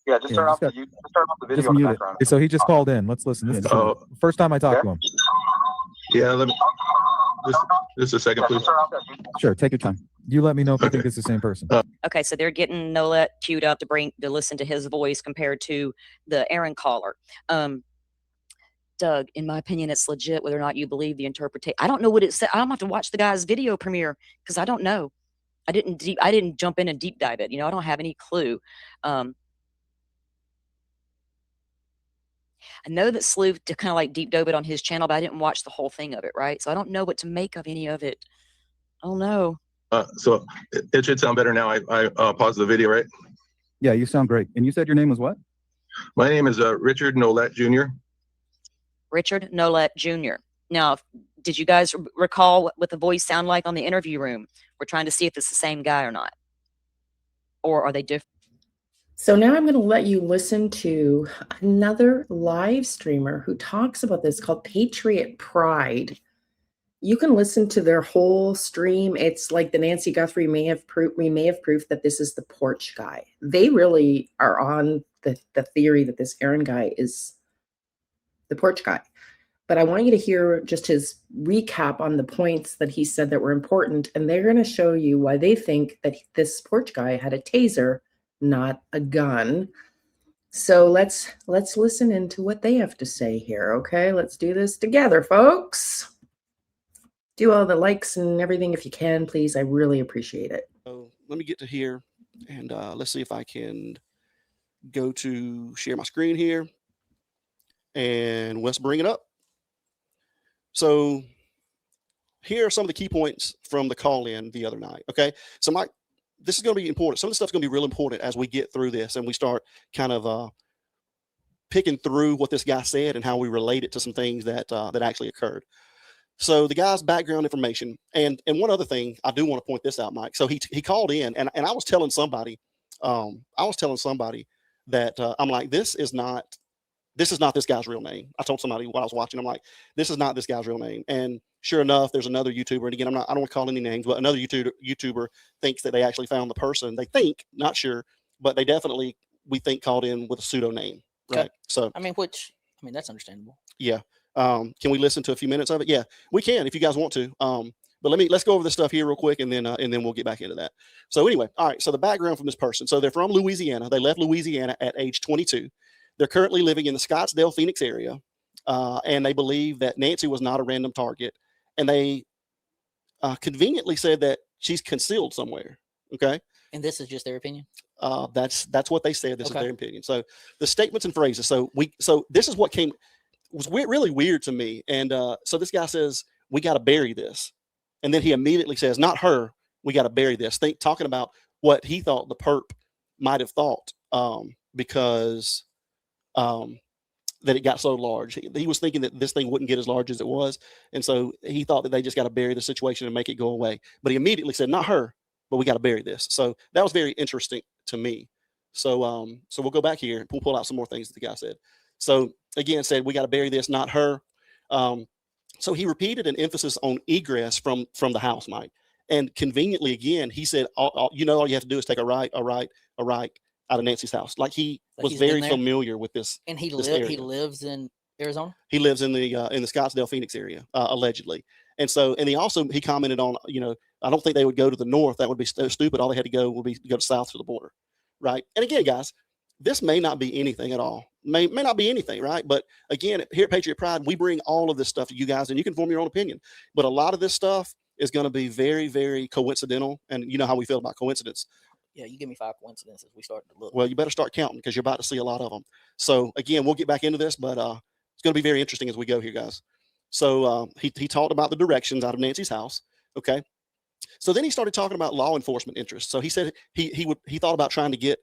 Yeah, just turn off the video Just in the mute background. it. So he just called in. Let's listen. This is the first time I talked to him. Yeah, let me. Just a second, please. Sure, take your time. You let me know if you think it's the same person. Okay, so they're getting Nolette queued up to listen to his voice compared to the Erin caller. Doug, in my opinion, it's legit whether or not you believe the interpretation. I don't know what it said. I'm gonna have to watch the guy's video premiere because I don't know. I didn't jump in and deep dive it. I don't have any clue. I know that Sleuth kind of like deep dove it on his channel, but I didn't watch the whole thing of it, right? So I don't know what to make of any of it. I don't know. So it should sound better now. I paused the video, right? Yeah, you sound great. And you said your name was what? My name is Richard Nolette Jr. Richard Nolette Jr. Now, did you guys recall what the voice sounded like on the interview room? We're trying to see if it's the same guy or not. Or are they different? So now I'm going to let you listen to another live streamer who talks about this called Patriot Pride. You can listen to their whole stream. It's like the Nancy Guthrie we may have proof that this is the Porch guy. They really are on the theory that this Erin guy is the Porch guy. But I want you to hear just his recap on the points that he said that were important. And they're going to show you why they think that this Porch guy had a taser, not a gun. So let's listen into what they have to say here. Okay, let's do this together, folks. Do all the likes and everything if you can, please. I really appreciate it. So let me get to here, and let's see if I can go to share my screen here, and let's bring it up. So here are some of the key points from the call-in the other night. Okay, so Mike, this is going to be important. Some of the stuff's going to be real important as we get through this and we start kind of picking through what this guy said and how we relate it to some things that that actually occurred. So the guy's background information, and one other thing, I do want to point this out, Mike. So he called in, and I was telling somebody, that I'm like, this is not this guy's real name. I told somebody while I was watching, I'm like, this is not this guy's real name. And sure enough, there's another YouTuber, and again, I don't want to call any names, but another YouTuber thinks that they actually found the person. They think, not sure, but they definitely, we think, called in with a pseudo name, Okay. right? So I mean, that's understandable. yeah. Can we listen to a few minutes of it? Yeah, we can if you guys want to. But let's go over this stuff here real quick, and then we'll get back into that. So anyway, all right. So the background from this person. So they're from Louisiana. They left Louisiana at age 22. They're currently living in the Scottsdale, Phoenix area, and they believe that Nancy was not a random target, and they conveniently said that she's concealed somewhere. Okay. And this is just their opinion. That's what they said. This is Okay. their opinion. So the statements and phrases. So this is what was really weird to me. And so this guy says, we got to bury this. And then he immediately says, not her, we got to bury this. Talking about what he thought the perp might have thought, because that it got so large. He was thinking that this thing wouldn't get as large as it was. And so he thought that they just got to bury the situation and make it go away. But he immediately said, not her, but we got to bury this. So that was very interesting to me. So we'll go back here and we'll pull out some more things that the guy said. So again, said, we got to bury this, not her. So he repeated an emphasis on egress from the house, Mike. And conveniently, again, he said, all you have to do is take a right out of Nancy's house. Like he was very familiar with this. And he lives in Arizona? He lives in the Scottsdale, Phoenix area, allegedly. And so, and he commented on, I don't think they would go to the north. That would be stupid. All they had to go would be to go south to the border. Right. And again, guys, this may not be anything at all. May not be anything, right? But again, here at Patriot Pride, we bring all of this stuff to you guys, and you can form your own opinion. But a lot of this stuff is going to be very, very coincidental. And you know how we feel about coincidence. Yeah, you give me 5 coincidences. We start to look. Well, you better start counting because you're about to see a lot of them. So again, we'll get back into this, but it's going to be very interesting as we go here, guys. So he talked about the directions out of Nancy's house. Okay. So then he started talking about law enforcement interests. So he said he thought about trying to get,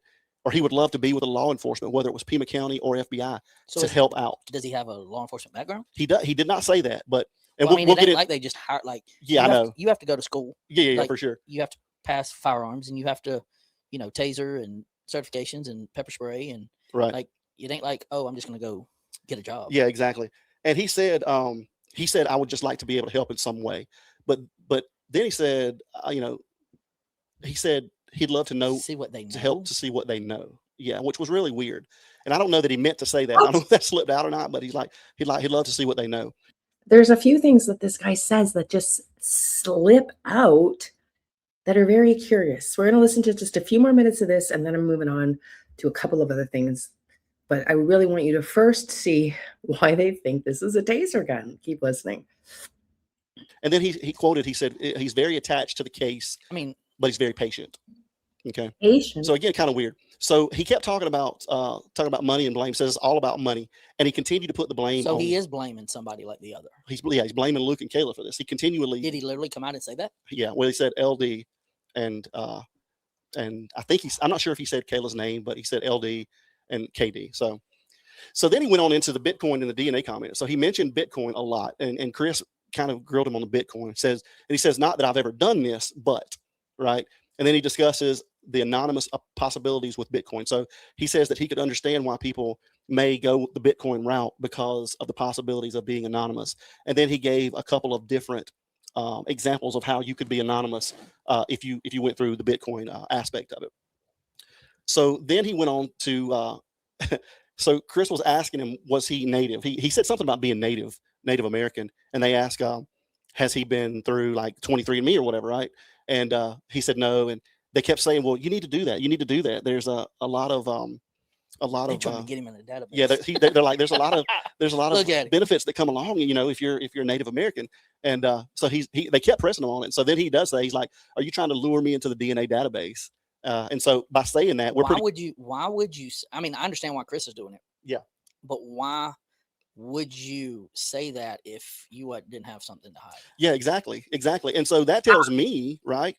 or he would love to be with a law enforcement, whether it was Pima County or FBI, to help out. Does he have a law enforcement background? He did not say that, but and well, I mean, we'll get it. Like they just hire, like yeah, I know. You have to go to school. Yeah, like, for sure. You have to pass firearms, and you have to, TASER and certifications and pepper spray, and like it ain't like, oh, I'm just gonna go get a job. Yeah, exactly. And he said I would just like to be able to help in some way, but then he said, he said he'd love to know, see what they know, to help to see what they know. Yeah, which was really weird. And I don't know that he meant to say that. I don't know if that slipped out or not, but he'd love to see what they know. There's a few things that this guy says that just slip out that are very curious. We're going to listen to just a few more minutes of this, and then I'm moving on to a couple of other things. But I really want you to first see why they think this is a taser gun. Keep listening. And then he quoted, he said, he's very attached to the case. I mean, but he's very patient. Okay. Patient. So again, kind of weird. So he kept talking about money and blame. Says it's all about money, and he continued to put the blame. So he is blaming somebody like the other. He's blaming Luke and Kayla for this. He continually. Did he literally come out and say that? Yeah. Well, he said LD, and I think I'm not sure if he said Kayla's name, but he said LD and KD. So then he went on into the Bitcoin and the DNA comment. So he mentioned Bitcoin a lot, and Chris kind of grilled him on the Bitcoin. He says, not that I've ever done this, but right. And then he discusses the anonymous possibilities with Bitcoin. So he says that he could understand why people may go the Bitcoin route because of the possibilities of being anonymous. And then he gave a couple of different examples of how you could be anonymous if you went through the Bitcoin aspect of it. So then he went on to, so Chris was asking him, was he native? He said something about being Native American. And they asked, has he been through like 23andMe or whatever, right? And he said no. And they kept saying, well, you need to do that. You need to do that. There's a lot of trying to get him in the database. Yeah, they're like, there's a lot of benefits that come along, if you're Native American. And so they kept pressing him on it. So then he does say, he's like, are you trying to lure me into the DNA database? And so by saying that, why would you, I mean, I understand why Chris is doing it. Yeah. But why would you say that if you didn't have something to hide? Yeah, exactly. And so that tells me, right?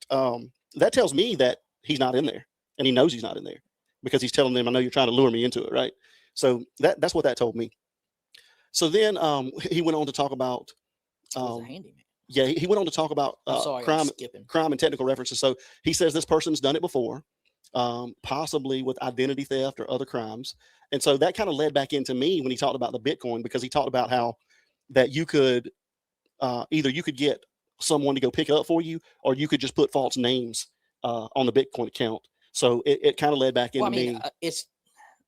That tells me that he's not in there, and he knows he's not in there because he's telling them, I know you're trying to lure me into it, right? So that's what that told me. So then he went on to talk about yeah, he went on to talk about crime and technical references. So he says this person's done it before, possibly with identity theft or other crimes. And so that kind of led back into me when he talked about the Bitcoin, because he talked about how that you could either you could get someone to go pick it up for you, or you could just put false names on the Bitcoin account. So it kind of led back into me.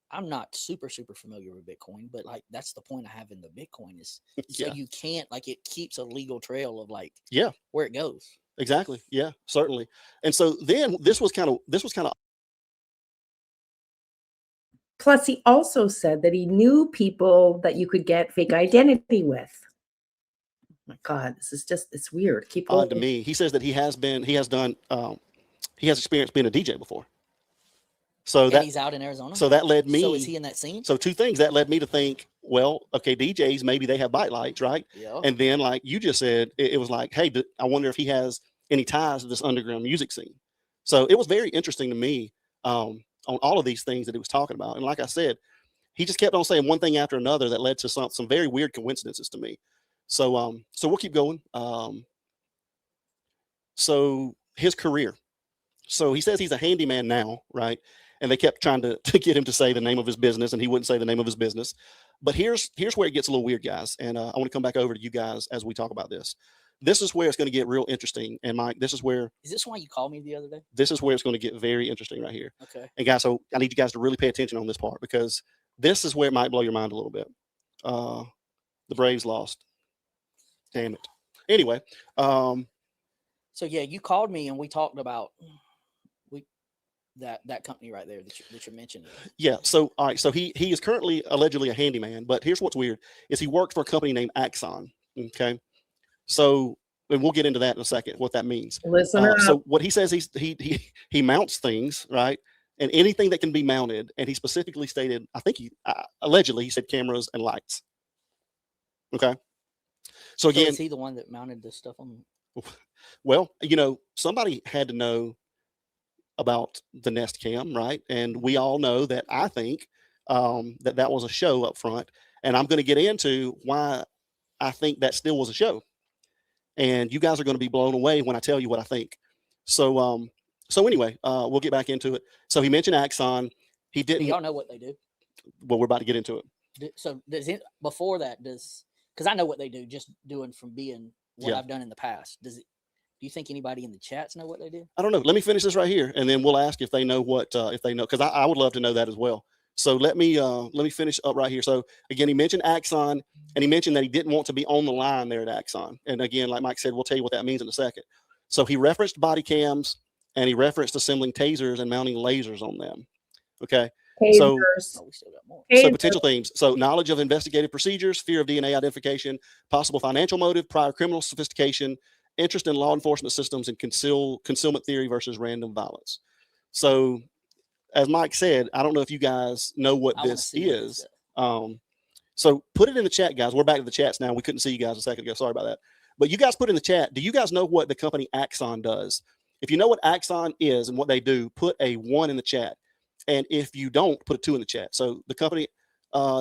I'm not super familiar with Bitcoin, but like that's the point I have in the Bitcoin is so Yeah. you can't like it keeps a legal trail of like Yeah, where it goes. Exactly. Yeah, certainly. And so then this was kind of Plus, he also said that he knew people that you could get fake identity with. Oh my God, this is just, it's weird. Keep odd to going. me. He says that he has experience being a DJ before. So And he's out in Arizona. So that led me. So is he in that scene? So two things that led me to think, well, okay, DJs, maybe they have bike lights, right? Yeah. And then like you just said, it was like, hey, I wonder if he has any ties to this underground music scene. So it was very interesting to me on all of these things that he was talking about. And like I said, he just kept on saying one thing after another that led to some very weird coincidences to me. So so we'll keep going. So his career. So he says he's a handyman now, right? And they kept trying to get him to say the name of his business, and he wouldn't say the name of his business. But here's where it gets a little weird, guys. And I want to come back over to you guys as we talk about this. This is where it's going to get real interesting. And Mike, this is where. Is this why you called me the other day? This is where it's going to get very interesting right here. Okay. And guys, so I need you guys to really pay attention on this part, because this is where it might blow your mind a little bit. The Braves lost. Damn it. Anyway. So yeah, you called me and we talked about that company right there that you're mentioning. Yeah. So all right. So he is currently allegedly a handyman, but here's what's weird is he worked for a company named Axon. Okay. So and we'll get into that in a second, what that means. Listen so what he says he mounts things, right? And anything that can be mounted, and he specifically stated, I think allegedly he said cameras and lights. Okay. So again, is he the one that mounted this stuff on? Well, somebody had to know about the Nest Cam, right? And we all know that I think that was a show up front, and I'm going to get into why I think that still was a show. And you guys are going to be blown away when I tell you what I think. So anyway, we'll get back into it. So he mentioned Axon. He didn't. Do y'all know what they do? Well, we're about to get into it. So does it before that? Because I know what they do, just doing from being what I've done in the past. Do you think anybody in the chats know what they do? I don't know. Let me finish this right here, and then we'll ask if they know what if they know, because I would love to know that as well. So let me finish up right here. So again, he mentioned Axon, and he mentioned that he didn't want to be on the line there at Axon. And again, like Mike said, we'll tell you what that means in a second. So he referenced body cams, and he referenced assembling tasers and mounting lasers on them. Okay. Tasers. So we still got more. So potential themes. So knowledge of investigative procedures, fear of DNA identification, possible financial motive, prior criminal sophistication, interest in law enforcement systems, and concealment theory versus random violence. So as Mike said, I don't know if you guys know what this is. So put it in the chat, guys. We're back to the chats now. We couldn't see you guys a second ago. Sorry about that. But you guys put in the chat. Do you guys know what the company Axon does? If you know what Axon is and what they do, put a 1 in the chat. And if you don't, put a 2 in the chat. So the company,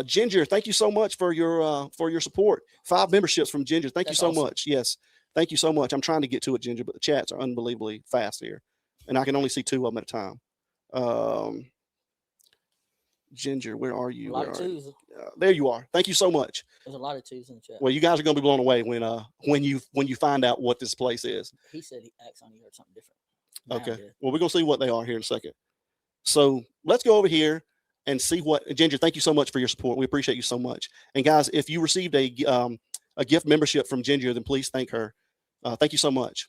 Ginger, thank you so much for your support. 5 memberships from Ginger. Thank you so much. Yes. Thank you so much. I'm trying to get to it, Ginger, but the chats are unbelievably fast here. And I can only see 2 of them at a time. Ginger, where are you? A lot of 2s. There you are. Thank you so much. There's a lot of 2s in the chat. Well, you guys are going to be blown away when you find out what this place is. He said he heard something different. Okay. Well, we're going to see what they are here in a second. So let's go over here and see what Ginger. Thank you so much for your support. We appreciate you so much. And guys, if you received a gift membership from Ginger, then please thank her. Thank you so much.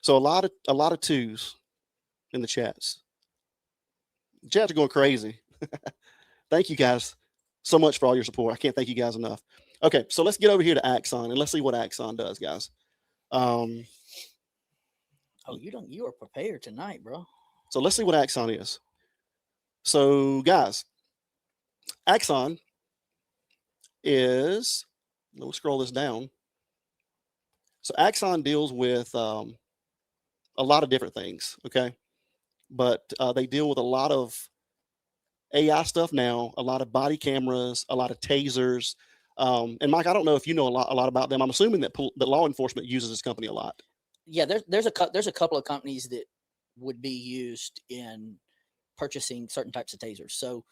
So a lot of 2s in the chats. The chats are going crazy. Thank you guys so much for all your support. I can't thank you guys enough. Okay, so let's get over here to Axon and let's see what Axon does, guys. You are prepared tonight, bro. So let's see what Axon is. So guys, Axon is, let's scroll this down. So Axon deals with a lot of different things, okay? But they deal with a lot of AI stuff now, a lot of body cameras, a lot of tasers. And Mike, I don't know if you know a lot about them. I'm assuming that law enforcement uses this company a lot. Yeah, there's a couple of companies that would be used in purchasing certain types of tasers. So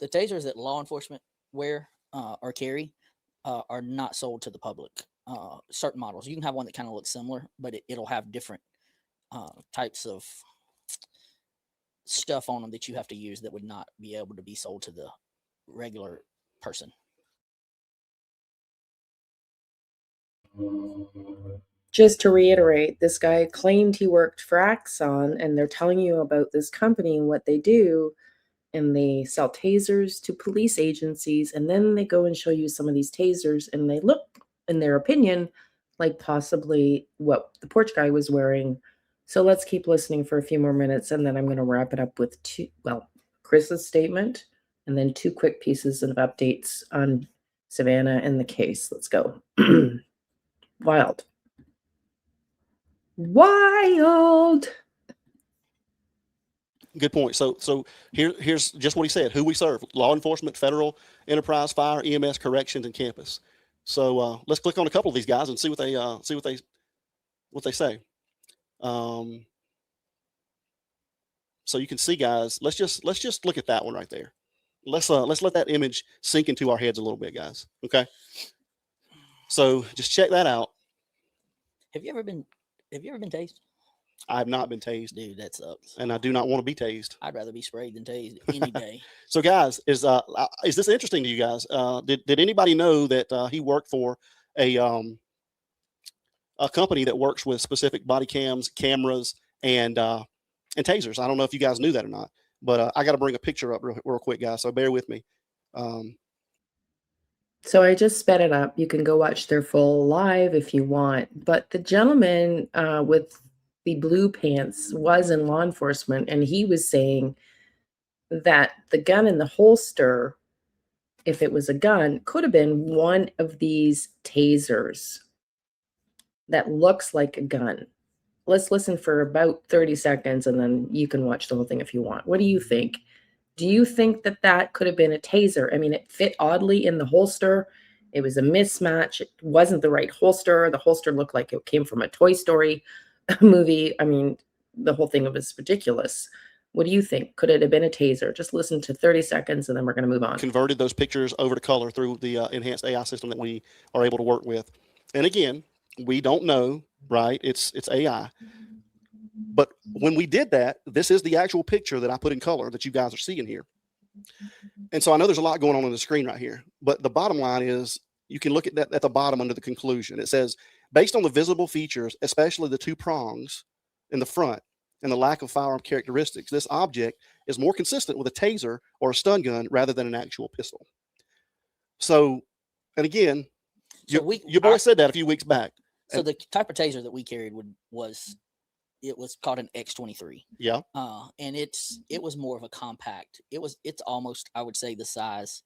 the tasers that law enforcement wear or carry are not sold to the public. certain models. You can have one that kind of looks similar, but it'll have different types of stuff on them that you have to use that would not be able to be sold to the regular person. Just to reiterate, this guy claimed he worked for Axon, and they're telling you about this company and what they do, and they sell tasers to police agencies, and then they go and show you some of these tasers, and they look, in their opinion, like possibly what the porch guy was wearing. So let's keep listening for a few more minutes, and then I'm going to wrap it up with Chris's statement, and then 2 quick pieces of updates on Savannah and the case. Let's go. Wild. Good point. So here's just what he said. Who we serve: law enforcement, federal, enterprise, fire, EMS, corrections, and campus. So let's click on a couple of these guys and see what they say. So you can see, guys. Let's just look at that one right there. Let's let that image sink into our heads a little bit, guys. Okay. So just check that out. Have you ever been tased? I have not been tased. Dude, that sucks. And I do not want to be tased. I'd rather be sprayed than tased any day. So, guys, is this interesting to you guys? Did anybody know that he worked for a company that works with specific body cams, cameras, and tasers? I don't know if you guys knew that or not, but I got to bring a picture up real quick, guys. So bear with me. So I just sped it up. You can go watch their full live if you want. But the gentleman with the blue pants was in law enforcement, and he was saying that the gun in the holster, if it was a gun, could have been one of these tasers that looks like a gun. Let's listen for about 30 seconds, and then you can watch the whole thing if you want. What do you think? Do you think that that could have been a taser? I mean, it fit oddly in the holster. It was a mismatch. It wasn't the right holster. The holster looked like it came from a Toy Story movie. I mean, the whole thing was ridiculous. What do you think? Could it have been a taser? Just listen to 30 seconds, and then we're going to move on. Converted those pictures over to color through the enhanced AI system that we are able to work with. And again, we don't know, right? It's AI. But when we did that, this is the actual picture that I put in color that you guys are seeing here. And so I know there's a lot going on the screen right here, but the bottom line is you can look at that at the bottom under the conclusion. It says, based on the visible features, especially the 2 prongs in the front and the lack of firearm characteristics, this object is more consistent with a taser or a stun gun rather than an actual pistol. So, and again, your boy said that a few weeks back. So the type of taser that we carried was called an X23. Yeah. And it was more of a compact. It's almost, I would say, the size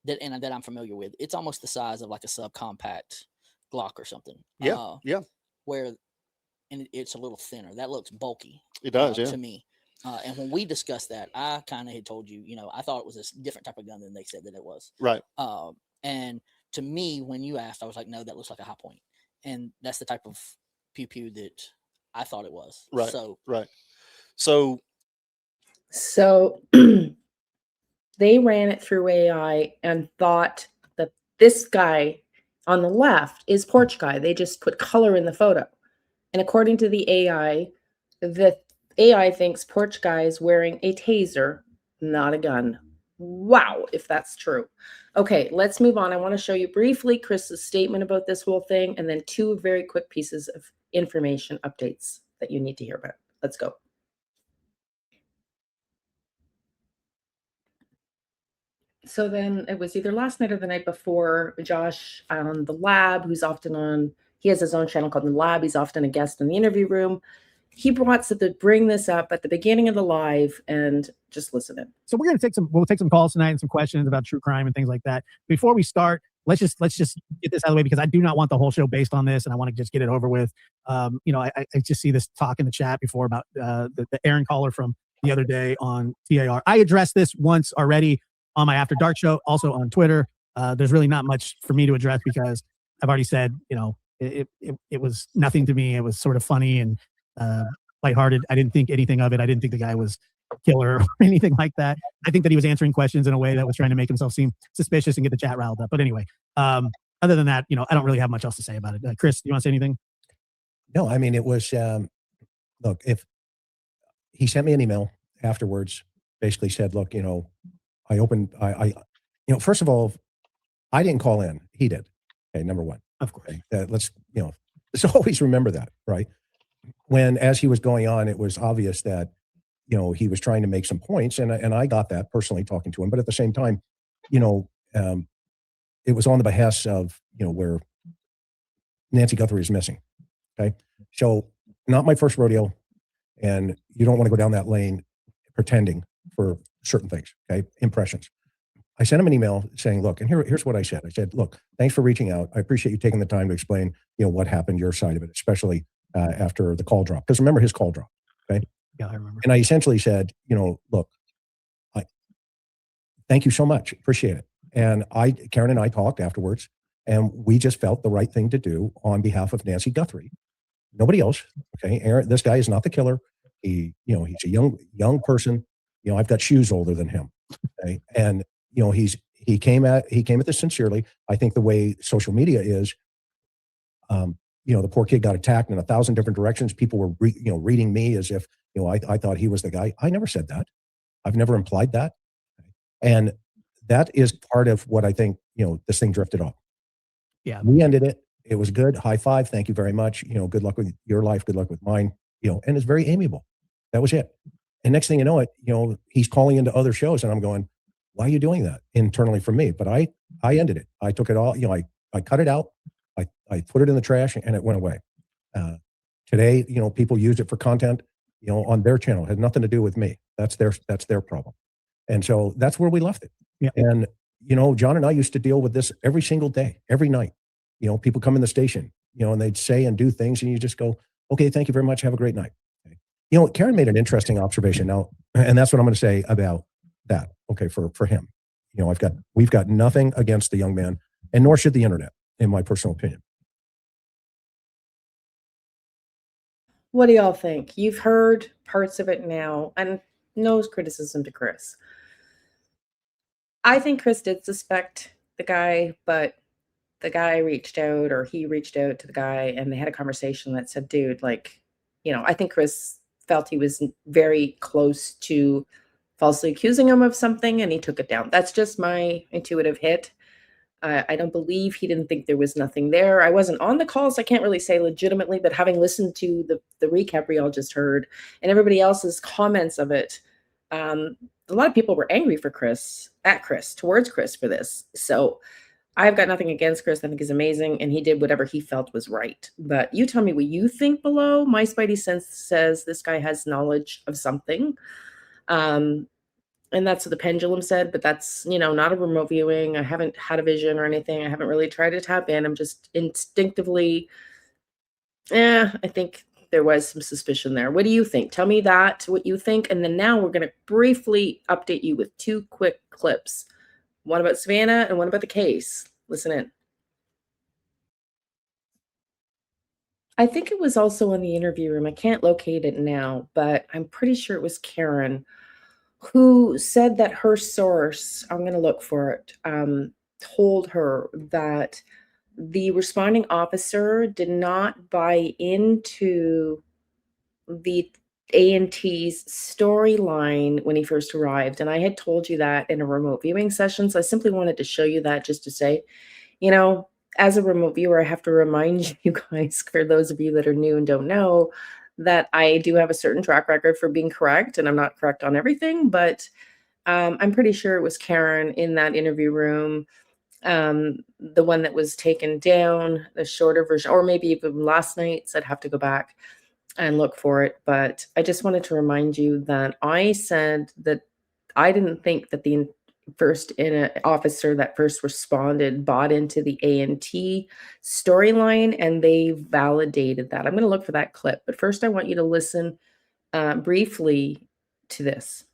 that I'm familiar with. It's almost the size of like a subcompact Glock or something. Yeah. And it's a little thinner. That looks bulky. It does, to me. And when we discussed that, I kind of had told you, I thought it was a different type of gun than they said that it was. Right. And to me, when you asked, I was like, no, that looks like a high point. And that's the type of pew-pew that I thought it was. Right. So they ran it through AI and thought that this guy on the left is Porch Guy. They just put color in the photo. And according to the AI thinks Porch Guy is wearing a taser, not a gun. Wow, if that's true. Okay, let's move on. I want to show you briefly Chris's statement about this whole thing, and then 2 very quick pieces of information updates that you need to hear about. Let's go. So then it was either last night or the night before, Josh on The Lab, who's often on, he has his own channel called The Lab. He's often a guest in the interview room. He bring this up at the beginning of the live, and just listen in. So we'll take some calls tonight and some questions about true crime and things like that. Before we start, let's just get this out of the way, because I do not want the whole show based on this, and I want to just get it over with. I just see this talk in the chat before about the Erin caller from the other day on TAR. I addressed this once already on my After Dark show, also on Twitter. There's really not much for me to address, because I've already said, it was nothing to me. It was sort of funny and lighthearted. I didn't think anything of it. I didn't think the guy was a killer or anything like that. I think that he was answering questions in a way that was trying to make himself seem suspicious and get the chat riled up. But anyway, other than that, I don't really have much else to say about it. Chris, you want to say anything? No, I mean, it was, look, if he sent me an email afterwards, basically said, look, first of all, I didn't call in. He did. Okay. Number one. Of course. Okay. Let's always remember that, right? As he was going on, it was obvious that, he was trying to make some points, and I got that personally talking to him. But at the same time, it was on the behest of, where Nancy Guthrie is missing. Okay. So not my first rodeo, and you don't want to go down that lane pretending for certain things. Okay. Impressions. I sent him an email saying, look, and here's what I said. I said, look, thanks for reaching out. I appreciate you taking the time to explain, what happened, your side of it, especially after the call drop. Because remember his call drop. Okay. Yeah, I remember. And I essentially said, look, thank you so much. Appreciate it. And Karen and I talked afterwards, and we just felt the right thing to do on behalf of Nancy Guthrie. Nobody else. Okay. Erin, this guy is not the killer. He's a young person. I've got shoes older than him. Okay. And, he came at this sincerely. I think the way social media is, the poor kid got attacked in 1,000 different directions. People were, reading me as if, I thought he was the guy. I never said that. I've never implied that. And that is part of what I think, this thing drifted off. Yeah. We ended it. It was good. High five. Thank you very much. Good luck with your life. Good luck with mine. And it's very amiable. That was it. And next thing you know he's calling into other shows, and I'm going, why are you doing that internally from me? But I ended it. I took it all, I cut it out. I put it in the trash, and it went away. Today, people used it for content, on their channel. It had nothing to do with me. That's their problem. And so that's where we left it. Yeah. And, John and I used to deal with this every single day, every night. People come in the station, and they'd say and do things, and you just go, okay, thank you very much. Have a great night. Okay. Karen made an interesting observation now, and that's what I'm going to say about that. Okay. For him, we've got nothing against the young man, and nor should the internet, in my personal opinion. What do y'all think? You've heard parts of it now, and no criticism to Chris. I think Chris did suspect the guy, but the guy reached out, or he reached out to the guy, and they had a conversation that said, dude, I think Chris felt he was very close to falsely accusing him of something, and he took it down. That's just my intuitive hit. I don't believe he didn't think there was nothing there. I wasn't on the call, so I can't really say legitimately, but having listened to the recap we all just heard and everybody else's comments of it, a lot of people were angry towards Chris for this. So I've got nothing against Chris. I think he's amazing, and he did whatever he felt was right. But you tell me what you think below. My spidey sense says this guy has knowledge of something. And that's what the pendulum said, but that's, not a remote viewing. I haven't had a vision or anything. I haven't really tried to tap in. I'm just instinctively, I think there was some suspicion there. What do you think? Tell me what you think. And then now we're going to briefly update you with 2 quick clips. One about Savannah and one about the case. Listen in. I think it was also in the interview room. I can't locate it now, but I'm pretty sure it was Karen who said that her source, I'm going to look for it, told her that the responding officer did not buy into the A&T's storyline when he first arrived. And I had told you that in a remote viewing session. So I simply wanted to show you that just to say, as a remote viewer, I have to remind you guys, for those of you that are new and don't know, that I do have a certain track record for being correct, and I'm not correct on everything, but I'm pretty sure it was Karen in that interview room, the one that was taken down, the shorter version, or maybe even last night's. I'd have to go back and look for it. But I just wanted to remind you that I said that I didn't think that the officer that first responded bought into the A&T storyline, and they validated that. I'm going to look for that clip, but first I want you to listen briefly to this.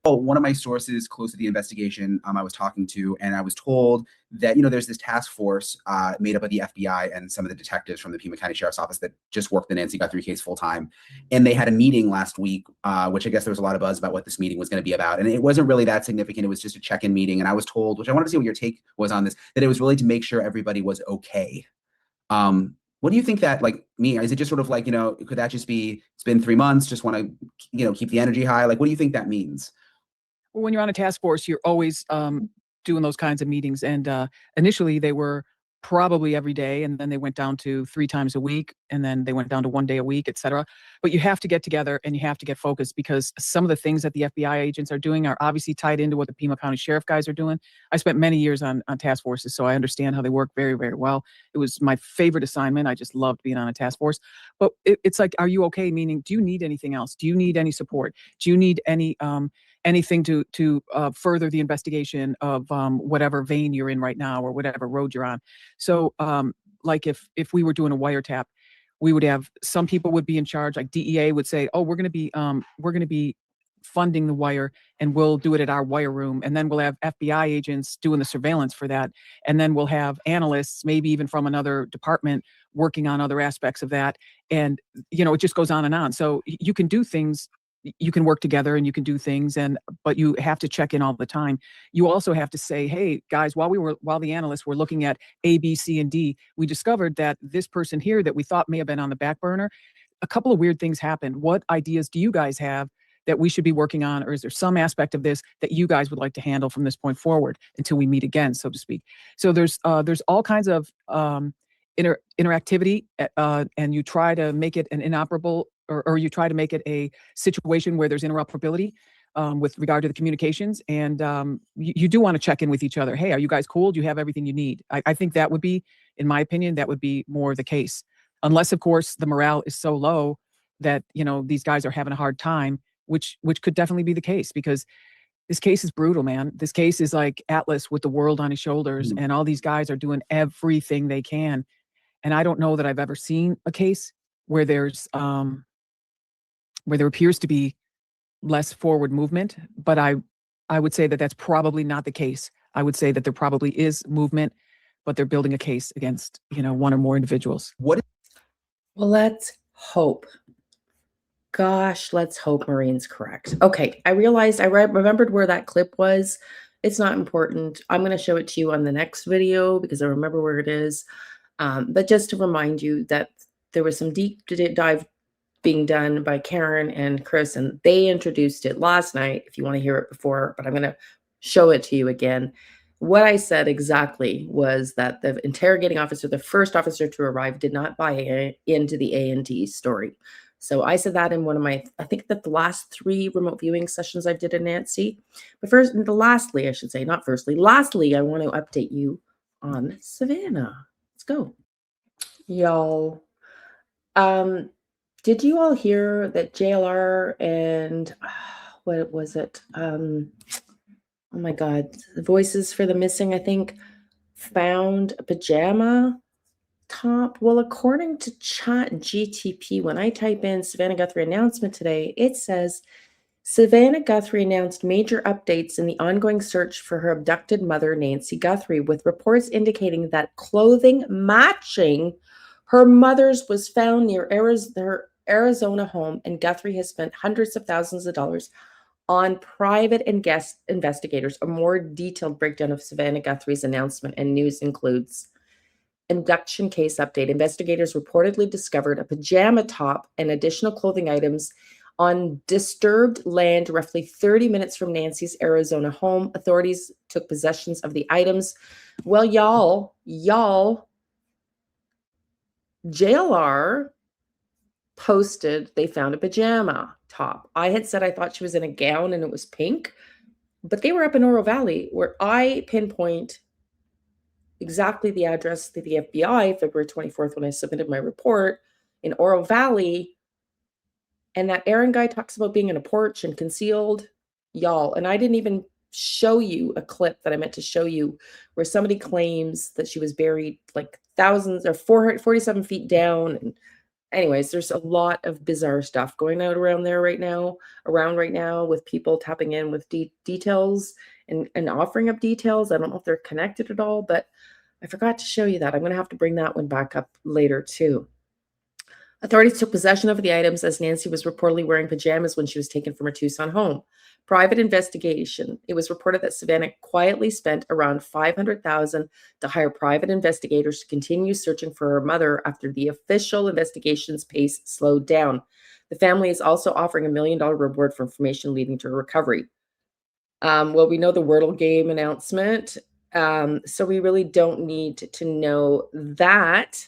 one of my sources close to the investigation I was talking to, and I was told that, there's this task force made up of the FBI and some of the detectives from the Pima County Sheriff's Office that just worked the Nancy Guthrie case full time. And they had a meeting last week, which I guess there was a lot of buzz about what this meeting was going to be about. And it wasn't really that significant. It was just a check-in meeting. And I was told, which I wanted to see what your take was on this, that it was really to make sure everybody was okay. What do you think that is it just sort of could that just be, it's been 3 months, just want to, keep the energy high? What do you think that means? Well, when you're on a task force, you're always doing those kinds of meetings. And initially they were probably every day, and then they went down to 3 times a week, and then they went down to 1 day a week, et cetera. But you have to get together and you have to get focused, because some of the things that the FBI agents are doing are obviously tied into what the Pima County Sheriff guys are doing. I spent many years on task forces, so I understand how they work very, very well. It was my favorite assignment. I just loved being on a task force. But it's like, are you okay? Meaning, do you need anything else? Do you need any support? Do you need anything to further the investigation of whatever vein you're in right now, or whatever road you're on? So like if we were doing a wiretap, we would have some people would be in charge, like DEA would say, oh, we're going to be funding the wire, and we'll do it at our wire room. And then we'll have FBI agents doing the surveillance for that. And then we'll have analysts, maybe even from another department, working on other aspects of that. And, it just goes on and on. So you can do things, you can work together and you can do things, but you have to check in all the time. You also have to say, hey guys, while the analysts were looking at A, B, C, and D, we discovered that this person here that we thought may have been on the back burner, a couple of weird things happened. What ideas do you guys have that we should be working on? Or is there some aspect of this that you guys would like to handle from this point forward until we meet again, so to speak? So there's all kinds of interactivity, and you try to make it an inoperable, or you try to make it a situation where there's interoperability with regard to the communications. And you do want to check in with each other. Hey, are you guys cool? Do you have everything you need? I think that would be, in my opinion, that would be more the case. Unless, of course, the morale is so low that, these guys are having a hard time, which could definitely be the case, because this case is brutal, man. This case is like Atlas with the world on his shoulders, and all these guys are doing everything they can. And I don't know that I've ever seen a case where there's where there appears to be less forward movement, but I would say that that's probably not the case. I would say that there probably is movement, but they're building a case against, one or more individuals. Well, let's hope. Gosh, let's hope Maureen's correct. Okay, I realized I remembered where that clip was. It's not important. I'm going to show it to you on the next video because I remember where it is. But just to remind you that there was some deep dive being done by Karen and Chris, and they introduced it last night if you want to hear it before, but I'm going to show it to you again. What I said exactly was that the interrogating officer, the first officer to arrive, did not buy into the A&D story. So I said that in one of my, I think that the last 3 remote viewing sessions I did in Nancy. But lastly, I should say, not firstly, lastly, I want to update you on Savannah. Let's go. Y'all, did you all hear that JLR and what was it? Oh my God, the Voices for the Missing, I think, found a pajama top. Well, according to ChatGTP, when I type in Savannah Guthrie announcement today, it says Savannah Guthrie announced major updates in the ongoing search for her abducted mother, Nancy Guthrie, with reports indicating that clothing matching her mother's was found near her Arizona home, and Guthrie has spent hundreds of thousands of dollars on private and guest investigators. A more detailed breakdown of Savannah Guthrie's announcement and news includes abduction case update. Investigators reportedly discovered a pajama top and additional clothing items on disturbed land roughly 30 minutes from Nancy's Arizona home. Authorities took possession of the items. Well, y'all, JLR posted they found a pajama top. I had said I thought she was in a gown and it was pink, but they were up in Oro Valley, where I pinpoint exactly the address to the FBI February 24th when I submitted my report, in Oro Valley. And that Erin guy talks about being in a porch and concealed, y'all. And I didn't even show you a clip that I meant to show you where somebody claims that she was buried like thousands or 47 feet down. And anyways, there's a lot of bizarre stuff going out around right now with people tapping in with details and offering up details. I don't know if they're connected at all, but I forgot to show you that. I'm going to have to bring that one back up later too. Authorities took possession of the items as Nancy was reportedly wearing pajamas when she was taken from her Tucson home. Private investigation. It was reported that Savannah quietly spent around $500,000 to hire private investigators to continue searching for her mother after the official investigation's pace slowed down. The family is also offering $1 million reward for information leading to her recovery. Well, we know the Wordle game announcement, so we really don't need to know that.